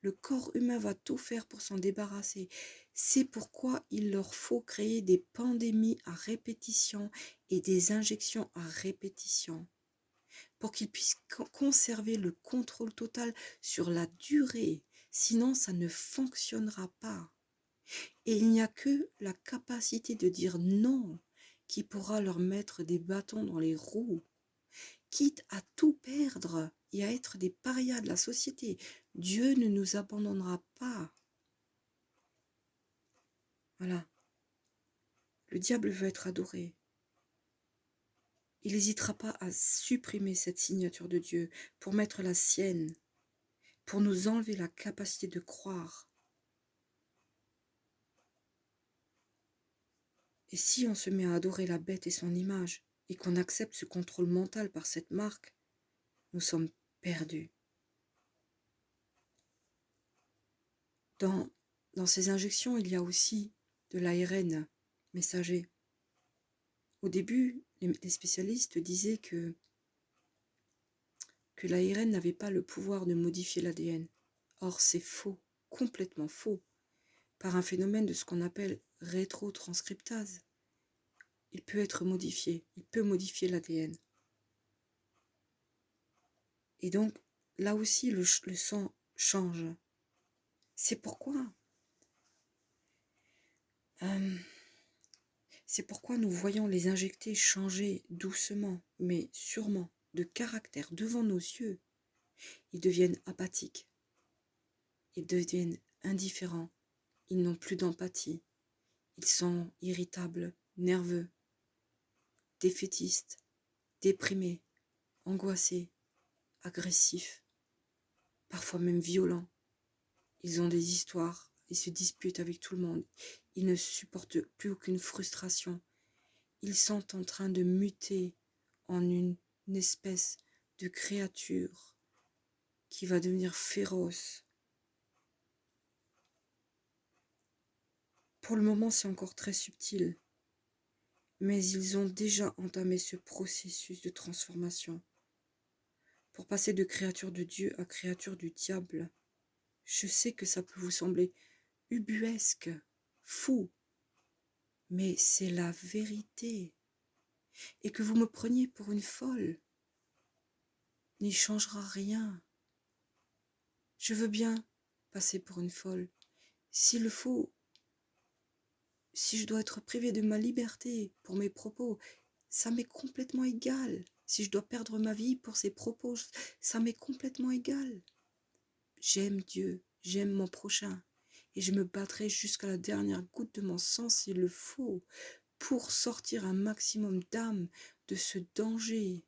Le corps humain va tout faire pour s'en débarrasser. C'est pourquoi il leur faut créer des pandémies à répétition et des injections à répétition, pour qu'ils puissent conserver le contrôle total sur la durée. Sinon, ça ne fonctionnera pas. Et il n'y a que la capacité de dire non qui pourra leur mettre des bâtons dans les roues, quitte à tout perdre et à être des parias de la société. Dieu ne nous abandonnera pas. Voilà. Le diable veut être adoré. Il n'hésitera pas à supprimer cette signature de Dieu pour mettre la sienne, pour nous enlever la capacité de croire. Et si on se met à adorer la bête et son image, et qu'on accepte ce contrôle mental par cette marque, nous sommes perdus. Dans ces injections, il y a aussi de l'ARN messager. Au début, les spécialistes disaient que l'ARN n'avait pas le pouvoir de modifier l'ADN. Or, c'est faux, complètement faux, par un phénomène de ce qu'on appelle rétrotranscriptase. Il peut être modifié, il peut modifier l'ADN. Et donc, là aussi, le sang change. C'est pourquoi nous voyons les injectés changer doucement, mais sûrement, de caractère devant nos yeux. Ils deviennent apathiques, ils deviennent indifférents, ils n'ont plus d'empathie, ils sont irritables, nerveux, défaitistes, déprimés, angoissés, agressifs, parfois même violents. Ils ont des histoires, ils se disputent avec tout le monde, ils ne supportent plus aucune frustration. Ils sont en train de muter en une espèce de créature qui va devenir féroce. Pour le moment, c'est encore très subtil, mais ils ont déjà entamé ce processus de transformation pour passer de créature de Dieu à créature du diable. Je sais que ça peut vous sembler ubuesque, fou, mais c'est la vérité. Et que vous me preniez pour une folle n'y changera rien. Je veux bien passer pour une folle. S'il le faut, si je dois être privée de ma liberté pour mes propos, ça m'est complètement égal. Si je dois perdre ma vie pour ces propos, ça m'est complètement égal. J'aime Dieu, j'aime mon prochain, et je me battrai jusqu'à la dernière goutte de mon sang s'il le faut, pour sortir un maximum d'âmes de ce danger.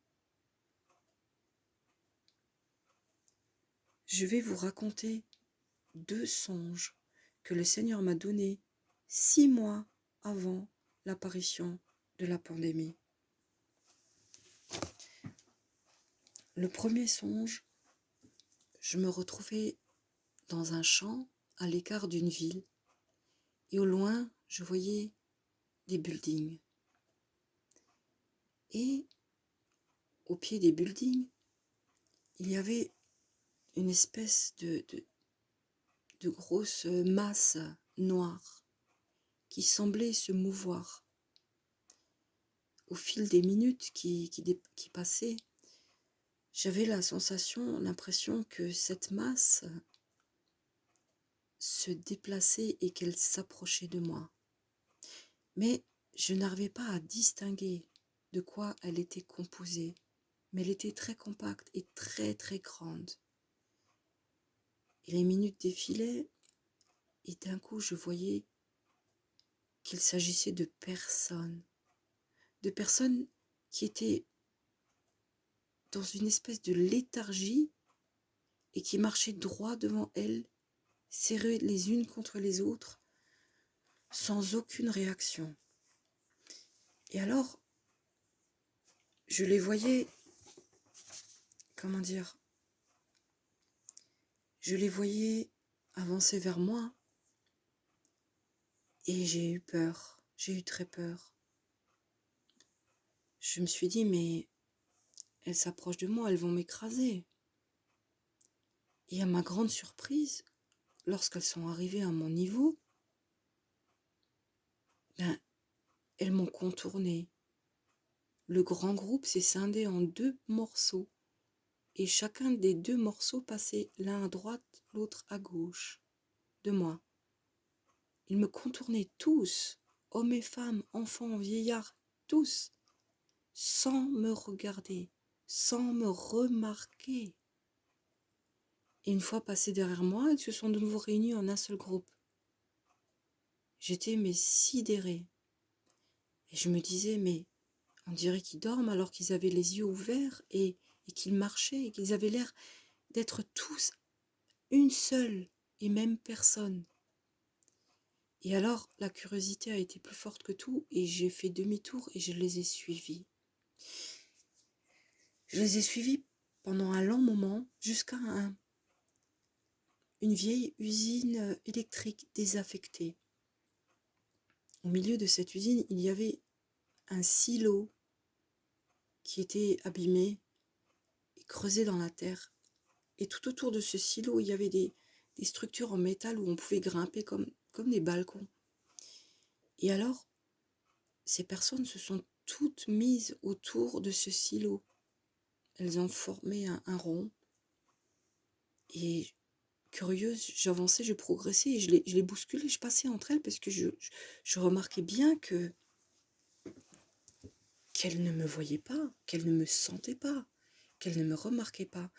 Je vais vous raconter 2 songes que le Seigneur m'a donnés 6 mois avant l'apparition de la pandémie. Le premier songe, je me retrouvais dans un champ à l'écart d'une ville et au loin, je voyais des buildings. Et au pied des buildings, il y avait une espèce de grosse masse noire qui semblait se mouvoir. Au fil des minutes qui passaient, j'avais la sensation, l'impression que cette masse se déplaçait et qu'elle s'approchait de moi. Mais je n'arrivais pas à distinguer de quoi elle était composée, mais elle était très compacte et très très grande. Et les minutes défilaient, et d'un coup je voyais qu'il s'agissait de personnes qui étaient dans une espèce de léthargie et qui marchaient droit devant elles, serrées les unes contre les autres, sans aucune réaction. Et alors, je les voyais, je les voyais avancer vers moi, et j'ai eu peur, j'ai eu très peur. Je me suis dit, mais elles s'approchent de moi, elles vont m'écraser. Et à ma grande surprise, lorsqu'elles sont arrivées à mon niveau, elles m'ont contournée. Le grand groupe s'est scindé en 2 morceaux, et chacun des 2 morceaux passait l'un à droite, l'autre à gauche de moi. Ils me contournaient tous, hommes et femmes, enfants, vieillards, tous, sans me regarder, sans me remarquer. Et une fois passés derrière moi, ils se sont de nouveau réunis en un seul groupe. J'étais sidérée. Et je me disais, mais on dirait qu'ils dorment alors qu'ils avaient les yeux ouverts et qu'ils marchaient et qu'ils avaient l'air d'être tous une seule et même personne. Et alors, la curiosité a été plus forte que tout et j'ai fait demi-tour et je les ai suivis. Je les ai suivis pendant un long moment jusqu'à une vieille usine électrique désaffectée. Au milieu de cette usine, il y avait un silo qui était abîmé et creusé dans la terre. Et tout autour de ce silo, il y avait des structures en métal où on pouvait grimper comme des balcons. Et alors, ces personnes se sont toutes mises autour de ce silo. Elles ont formé un rond. Et curieuse, j'avançais, je progressais et je les bousculais, je passais entre elles parce que je remarquais bien qu'elles ne me voyaient pas, qu'elles ne me sentaient pas, qu'elles ne me remarquaient pas.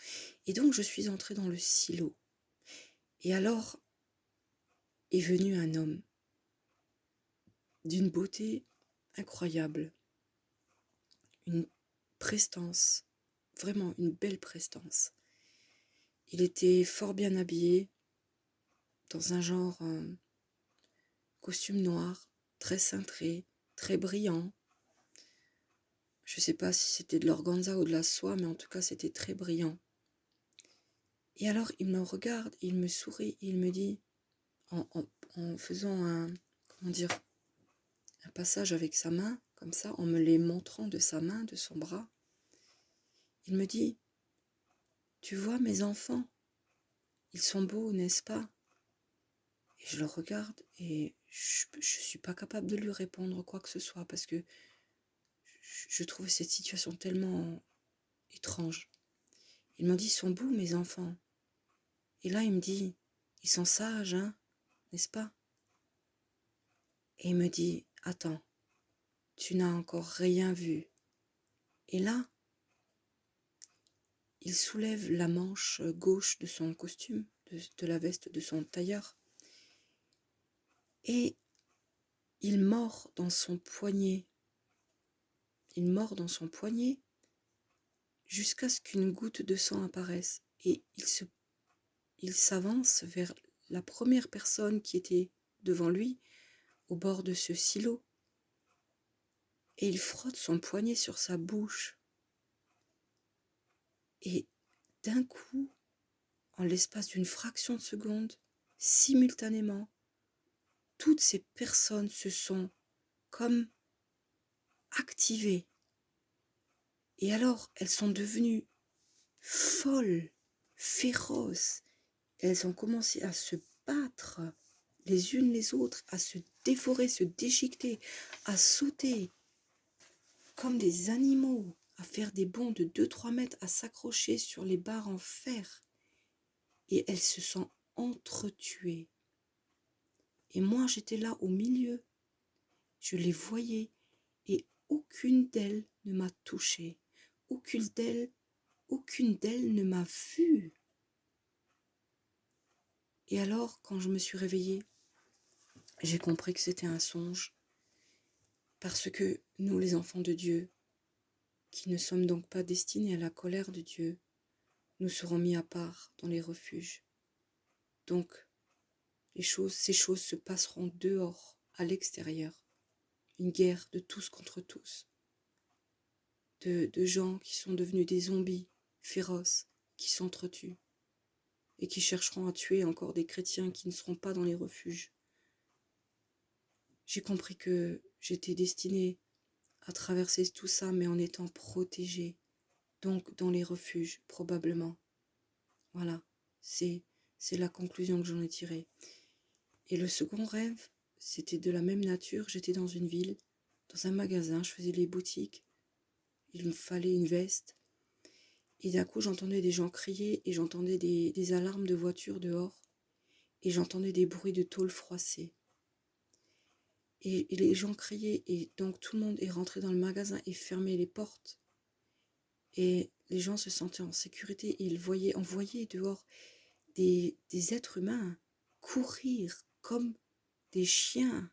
Et donc je suis entrée dans le silo. Et alors est venu un homme d'une beauté incroyable, une prestance, vraiment une belle prestance. Il était fort bien habillé, dans un genre costume noir, très cintré, très brillant. Je ne sais pas si c'était de l'organza ou de la soie, mais en tout cas c'était très brillant. Et alors il me regarde, il me sourit, il me dit, en faisant un passage avec sa main, comme ça, en me les montrant de sa main, de son bras, il me dit, tu vois mes enfants, ils sont beaux, n'est-ce pas? Et je le regarde et je ne suis pas capable de lui répondre quoi que ce soit parce que je trouvais cette situation tellement étrange. Il m'a dit, ils sont beaux mes enfants. Et là il me dit, ils sont sages, hein, n'est-ce pas? Et il me dit, attends, tu n'as encore rien vu. Et là, il soulève la manche gauche de son costume, de la veste de son tailleur, et il mord dans son poignet. Il mord dans son poignet jusqu'à ce qu'une goutte de sang apparaisse. Et il s'avance vers la première personne qui était devant lui, au bord de ce silo, et il frotte son poignet sur sa bouche. Et d'un coup, en l'espace d'une fraction de seconde, simultanément, toutes ces personnes se sont comme activées. Et alors, elles sont devenues folles, féroces. Elles ont commencé à se battre les unes les autres, à se dévorer, se déchiqueter, à sauter comme des animaux, à faire des bonds de 2-3 mètres, à s'accrocher sur les barres en fer. Et elles se sont entretuées. Et moi, j'étais là au milieu. Je les voyais et aucune d'elles ne m'a touchée. Aucune d'elles ne m'a vue. Et alors, quand je me suis réveillée, j'ai compris que c'était un songe. Parce que nous, les enfants de Dieu, qui ne sommes donc pas destinés à la colère de Dieu, nous serons mis à part dans les refuges. Donc, ces choses se passeront dehors, à l'extérieur. Une guerre de tous contre tous. De gens qui sont devenus des zombies féroces, qui s'entretuent et qui chercheront à tuer encore des chrétiens qui ne seront pas dans les refuges. J'ai compris que j'étais destinée à traverser tout ça, mais en étant protégée, donc dans les refuges, probablement. Voilà, c'est la conclusion que j'en ai tirée. Et le second rêve, c'était de la même nature. J'étais dans une ville, dans un magasin, je faisais les boutiques. Il me fallait une veste. Et d'un coup, j'entendais des gens crier et j'entendais des alarmes de voitures dehors. Et j'entendais des bruits de tôle froissée. Et les gens criaient et donc tout le monde est rentré dans le magasin et fermait les portes. Et les gens se sentaient en sécurité et on voyait dehors des êtres humains courir comme des chiens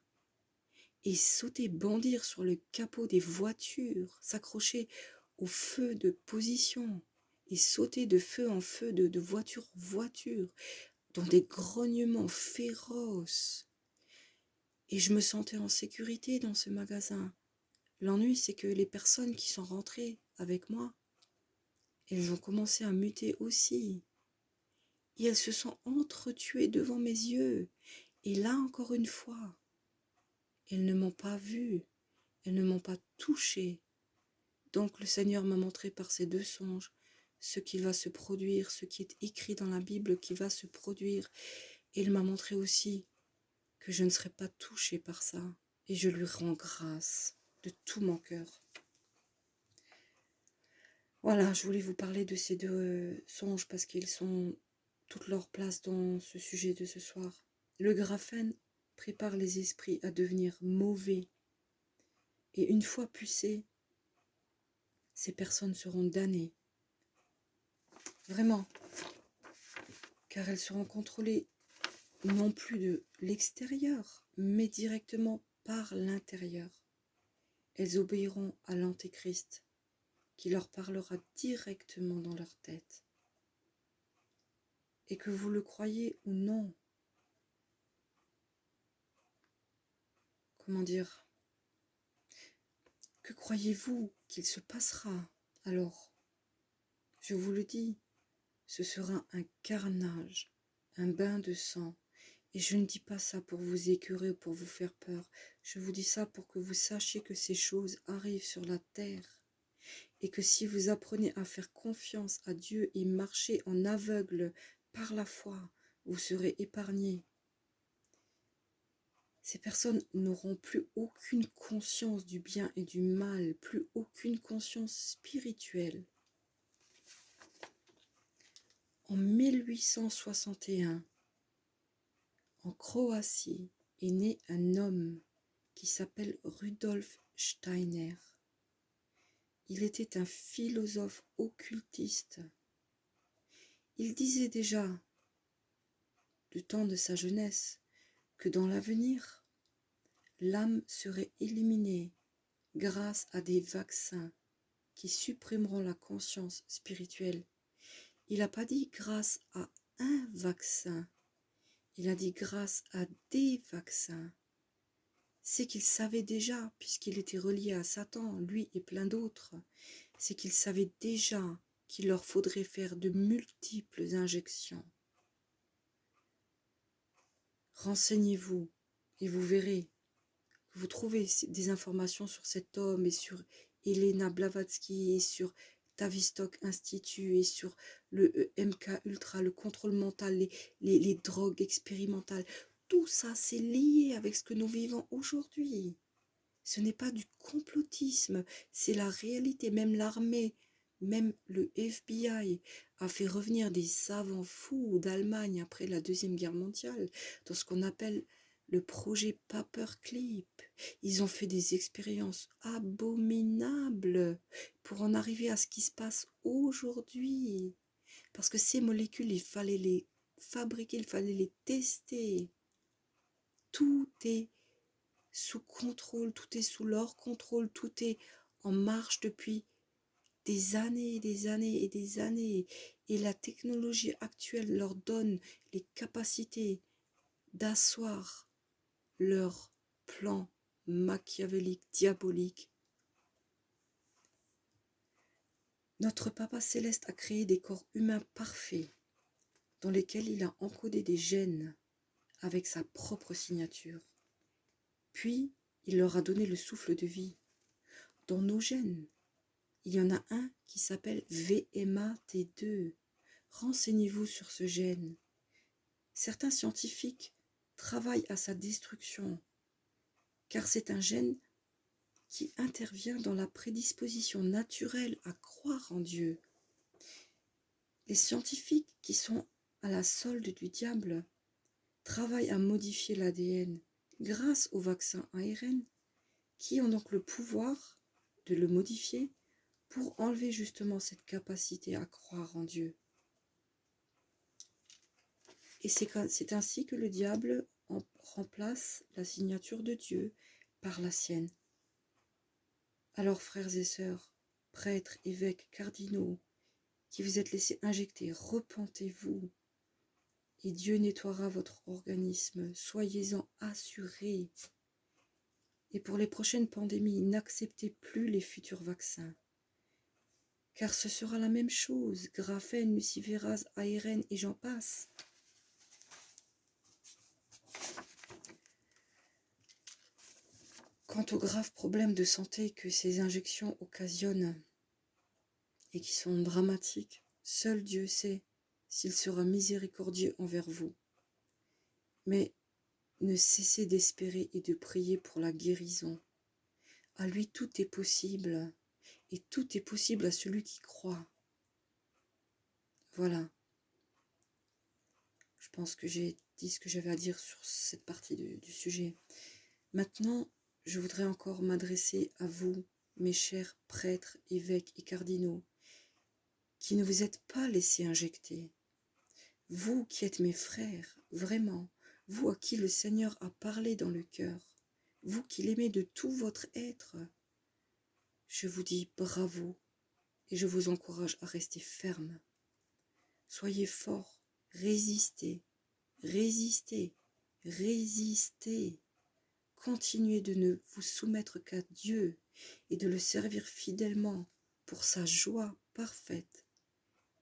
et sauter, bondir sur le capot des voitures, s'accrocher au feu de position et sauter de feu en feu, de voiture en voiture, dans des grognements féroces. Et je me sentais en sécurité dans ce magasin. L'ennui, c'est que les personnes qui sont rentrées avec moi, elles ont commencé à muter aussi. Et elles se sont entretuées devant mes yeux. Et là, encore une fois, elles ne m'ont pas vue. elles ne m'ont pas touché. Donc le Seigneur m'a montré par ces 2 songes ce qui va se produire, ce qui est écrit dans la Bible qui va se produire. Et il m'a montré aussi que je ne serai pas touchée par ça. Et je lui rends grâce de tout mon cœur. Voilà, je voulais vous parler de ces 2 songes parce qu'ils sont toute leur place dans ce sujet de ce soir. Le graphène prépare les esprits à devenir mauvais. Et une fois pucées, ces personnes seront damnées. Vraiment. Car elles seront contrôlées non plus de l'extérieur, mais directement par l'intérieur. Elles obéiront à l'Antéchrist, qui leur parlera directement dans leur tête. Et que vous le croyez ou non, comment dire, que croyez-vous qu'il se passera alors? Je vous le dis, ce sera un carnage, un bain de sang. Et je ne dis pas ça pour vous écœurer ou pour vous faire peur. Je vous dis ça pour que vous sachiez que ces choses arrivent sur la terre. Et que si vous apprenez à faire confiance à Dieu et marcher en aveugle par la foi, vous serez épargnés. Ces personnes n'auront plus aucune conscience du bien et du mal, plus aucune conscience spirituelle. En 1861, en Croatie, est né un homme qui s'appelle Rudolf Steiner. Il était un philosophe occultiste. Il disait déjà, du temps de sa jeunesse, que dans l'avenir, l'âme serait éliminée grâce à des vaccins qui supprimeront la conscience spirituelle. Il n'a pas dit grâce à un vaccin, il a dit grâce à des vaccins. C'est qu'il savait déjà, puisqu'il était relié à Satan, lui et plein d'autres, c'est qu'il savait déjà qu'il leur faudrait faire de multiples injections. Renseignez-vous et vous verrez. Vous trouvez des informations sur cet homme et sur Elena Blavatsky et sur Tavistock Institute et sur le MK Ultra, le contrôle mental, les drogues expérimentales. Tout ça, c'est lié avec ce que nous vivons aujourd'hui. Ce n'est pas du complotisme, c'est la réalité. Même l'armée, même le FBI a fait revenir des savants fous d'Allemagne après la Deuxième Guerre mondiale dans ce qu'on appelle le projet Paperclip. Ils ont fait des expériences abominables pour en arriver à ce qui se passe aujourd'hui. Parce que ces molécules, il fallait les fabriquer, il fallait les tester. Tout est sous contrôle, tout est sous leur contrôle, tout est en marche depuis des années et des années et des années. Et la technologie actuelle leur donne les capacités d'asseoir leur plan machiavélique, diabolique. Notre Papa Céleste a créé des corps humains parfaits dans lesquels il a encodé des gènes avec sa propre signature. Puis, il leur a donné le souffle de vie. Dans nos gènes, il y en a un qui s'appelle VMAT2. Renseignez-vous sur ce gène. Certains scientifiques travaillent à sa destruction, car c'est un gène qui intervient dans la prédisposition naturelle à croire en Dieu. Les scientifiques qui sont à la solde du diable travaillent à modifier l'ADN grâce aux vaccins ARN qui ont donc le pouvoir de le modifier pour enlever justement cette capacité à croire en Dieu. Et c'est ainsi que le diable remplace la signature de Dieu par la sienne. Alors frères et sœurs, prêtres, évêques, cardinaux, qui vous êtes laissés injecter, repentez-vous et Dieu nettoiera votre organisme, soyez-en assurés. Et pour les prochaines pandémies, n'acceptez plus les futurs vaccins. Car ce sera la même chose, graphène, luciférase, ARN et j'en passe. Quant aux graves problèmes de santé que ces injections occasionnent et qui sont dramatiques, seul Dieu sait s'il sera miséricordieux envers vous. Mais ne cessez d'espérer et de prier pour la guérison. À lui, tout est possible, et tout est possible à celui qui croit. Voilà. Je pense que j'ai dit ce que j'avais à dire sur cette partie du sujet. Maintenant, je voudrais encore m'adresser à vous, mes chers prêtres, évêques et cardinaux, qui ne vous êtes pas laissés injecter. Vous qui êtes mes frères, vraiment, vous à qui le Seigneur a parlé dans le cœur, vous qui l'aimez de tout votre être, je vous dis bravo et je vous encourage à rester ferme. Soyez forts, résistez, résistez, résistez. Continuez de ne vous soumettre qu'à Dieu et de le servir fidèlement pour sa joie parfaite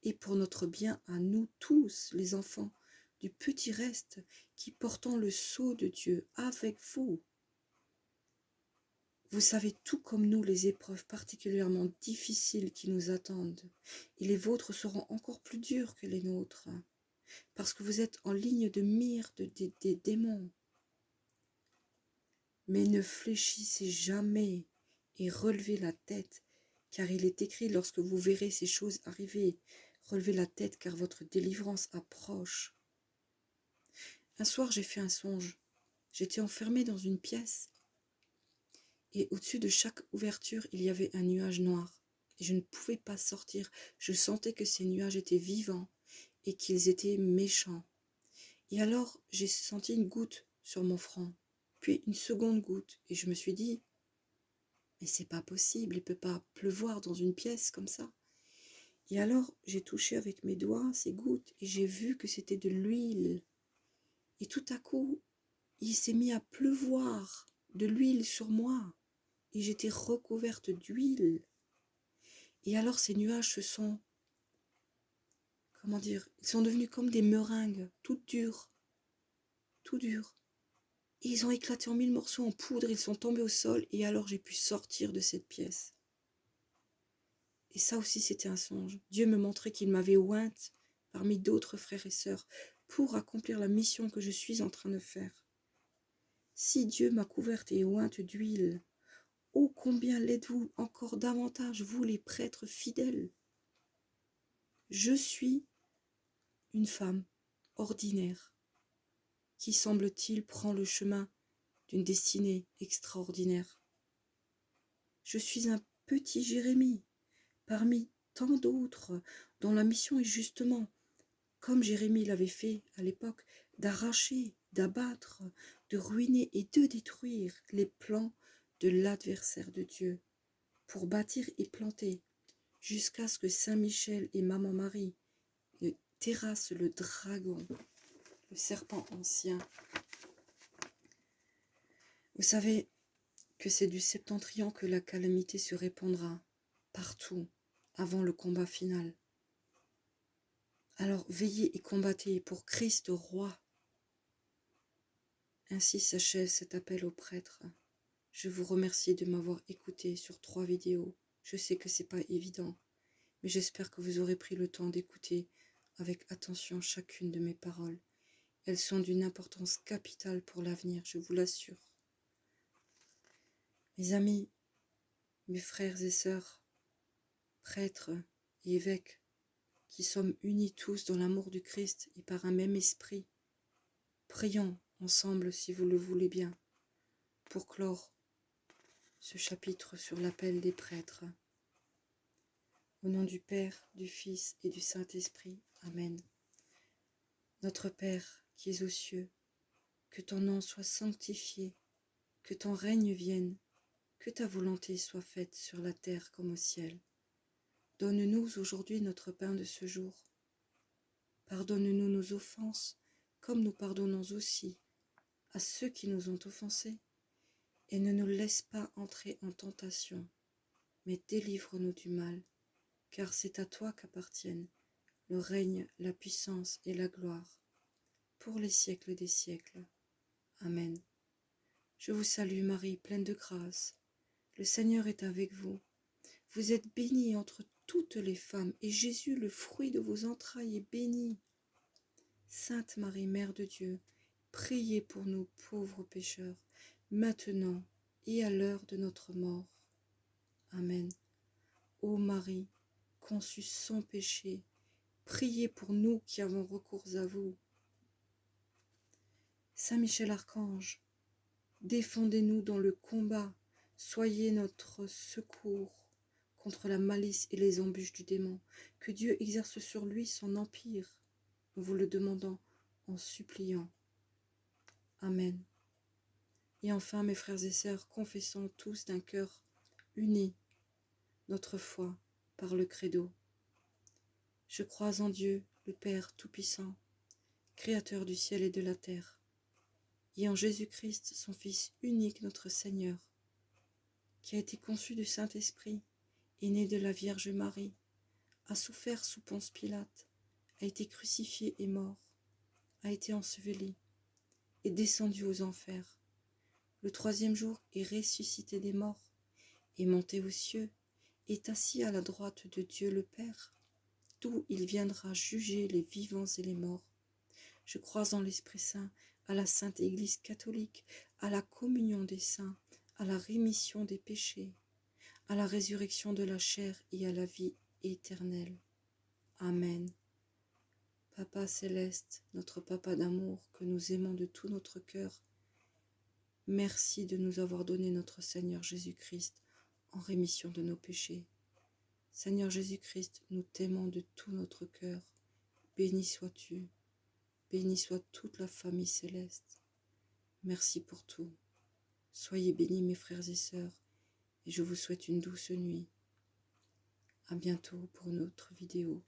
et pour notre bien à nous tous, les enfants du petit reste qui portons le sceau de Dieu avec vous. Vous savez tout comme nous les épreuves particulièrement difficiles qui nous attendent, et les vôtres seront encore plus dures que les nôtres, parce que vous êtes en ligne de mire des démons. Mais ne fléchissez jamais et relevez la tête, car il est écrit lorsque vous verrez ces choses arriver, relevez la tête car votre délivrance approche. Un soir j'ai fait un songe, j'étais enfermée dans une pièce et au-dessus de chaque ouverture il y avait un nuage noir et je ne pouvais pas sortir, je sentais que ces nuages étaient vivants et qu'ils étaient méchants. Et alors j'ai senti une goutte sur mon front, puis une seconde goutte et je me suis dit mais c'est pas possible, il peut pas pleuvoir dans une pièce comme ça. Et alors, j'ai touché avec mes doigts ces gouttes et j'ai vu que c'était de l'huile. Et tout à coup, il s'est mis à pleuvoir de l'huile sur moi. Et j'étais recouverte d'huile. Et alors, ces nuages se sont, comment dire, ils sont devenus comme des meringues, toutes dures, tout dures. Et ils ont éclaté en mille morceaux en poudre, ils sont tombés au sol. Et alors, j'ai pu sortir de cette pièce. Et ça aussi, c'était un songe. Dieu me montrait qu'il m'avait ointe parmi d'autres frères et sœurs pour accomplir la mission que je suis en train de faire. Si Dieu m'a couverte et ointe d'huile, ô combien l'êtes-vous encore davantage, vous les prêtres fidèles. Je suis une femme ordinaire qui, semble-t-il, prend le chemin d'une destinée extraordinaire. Je suis un petit Jérémie parmi tant d'autres dont la mission est justement, comme Jérémie l'avait fait à l'époque, d'arracher, d'abattre, de ruiner et de détruire les plans de l'adversaire de Dieu, pour bâtir et planter, jusqu'à ce que Saint Michel et Maman Marie ne terrassent le dragon, le serpent ancien. Vous savez que c'est du septentrion que la calamité se répandra partout avant le combat final. Alors veillez et combattez pour Christ roi. Ainsi s'achève cet appel aux prêtres. Je vous remercie de m'avoir écouté sur 3 vidéos. Je sais que c'est pas évident, mais j'espère que vous aurez pris le temps d'écouter avec attention chacune de mes paroles. Elles sont d'une importance capitale pour l'avenir, je vous l'assure. Mes amis, mes frères et sœurs, prêtres et évêques, qui sommes unis tous dans l'amour du Christ et par un même esprit, prions ensemble, si vous le voulez bien, pour clore ce chapitre sur l'appel des prêtres. Au nom du Père, du Fils et du Saint-Esprit. Amen. Notre Père qui es aux cieux, que ton nom soit sanctifié, que ton règne vienne, que ta volonté soit faite sur la terre comme au ciel. Donne-nous aujourd'hui notre pain de ce jour. Pardonne-nous nos offenses, comme nous pardonnons aussi à ceux qui nous ont offensés, et ne nous laisse pas entrer en tentation, mais délivre-nous du mal, car c'est à toi qu'appartiennent le règne, la puissance et la gloire, pour les siècles des siècles. Amen. Je vous salue Marie, pleine de grâce. Le Seigneur est avec vous. Vous êtes bénie entre toutes les femmes, et Jésus, le fruit de vos entrailles, est béni. Sainte Marie, Mère de Dieu, priez pour nous pauvres pécheurs, maintenant et à l'heure de notre mort. Amen. Ô Marie, conçue sans péché, priez pour nous qui avons recours à vous. Saint Michel Archange, défendez-nous dans le combat, soyez notre secours contre la malice et les embûches du démon. Que Dieu exerce sur lui son empire. Nous vous le demandons en suppliant. Amen. Et enfin, mes frères et sœurs, confessons tous d'un cœur uni notre foi par le credo. Je crois en Dieu, le Père Tout-Puissant, Créateur du ciel et de la terre, et en Jésus-Christ, son Fils unique, notre Seigneur, qui a été conçu du Saint-Esprit, est né de la Vierge Marie, a souffert sous Ponce Pilate, a été crucifié et mort, a été enseveli, est descendu aux enfers. Le troisième jour est ressuscité des morts, est monté aux cieux, est assis à la droite de Dieu le Père, d'où il viendra juger les vivants et les morts. Je crois en l'Esprit Saint, à la Sainte Église catholique, à la communion des saints, à la rémission des péchés, à la résurrection de la chair et à la vie éternelle. Amen. Papa céleste, notre Papa d'amour, que nous aimons de tout notre cœur, merci de nous avoir donné notre Seigneur Jésus-Christ en rémission de nos péchés. Seigneur Jésus-Christ, nous t'aimons de tout notre cœur. Béni sois-tu, béni soit toute la famille céleste. Merci pour tout. Soyez bénis mes frères et sœurs, et je vous souhaite une douce nuit. À bientôt pour une autre vidéo.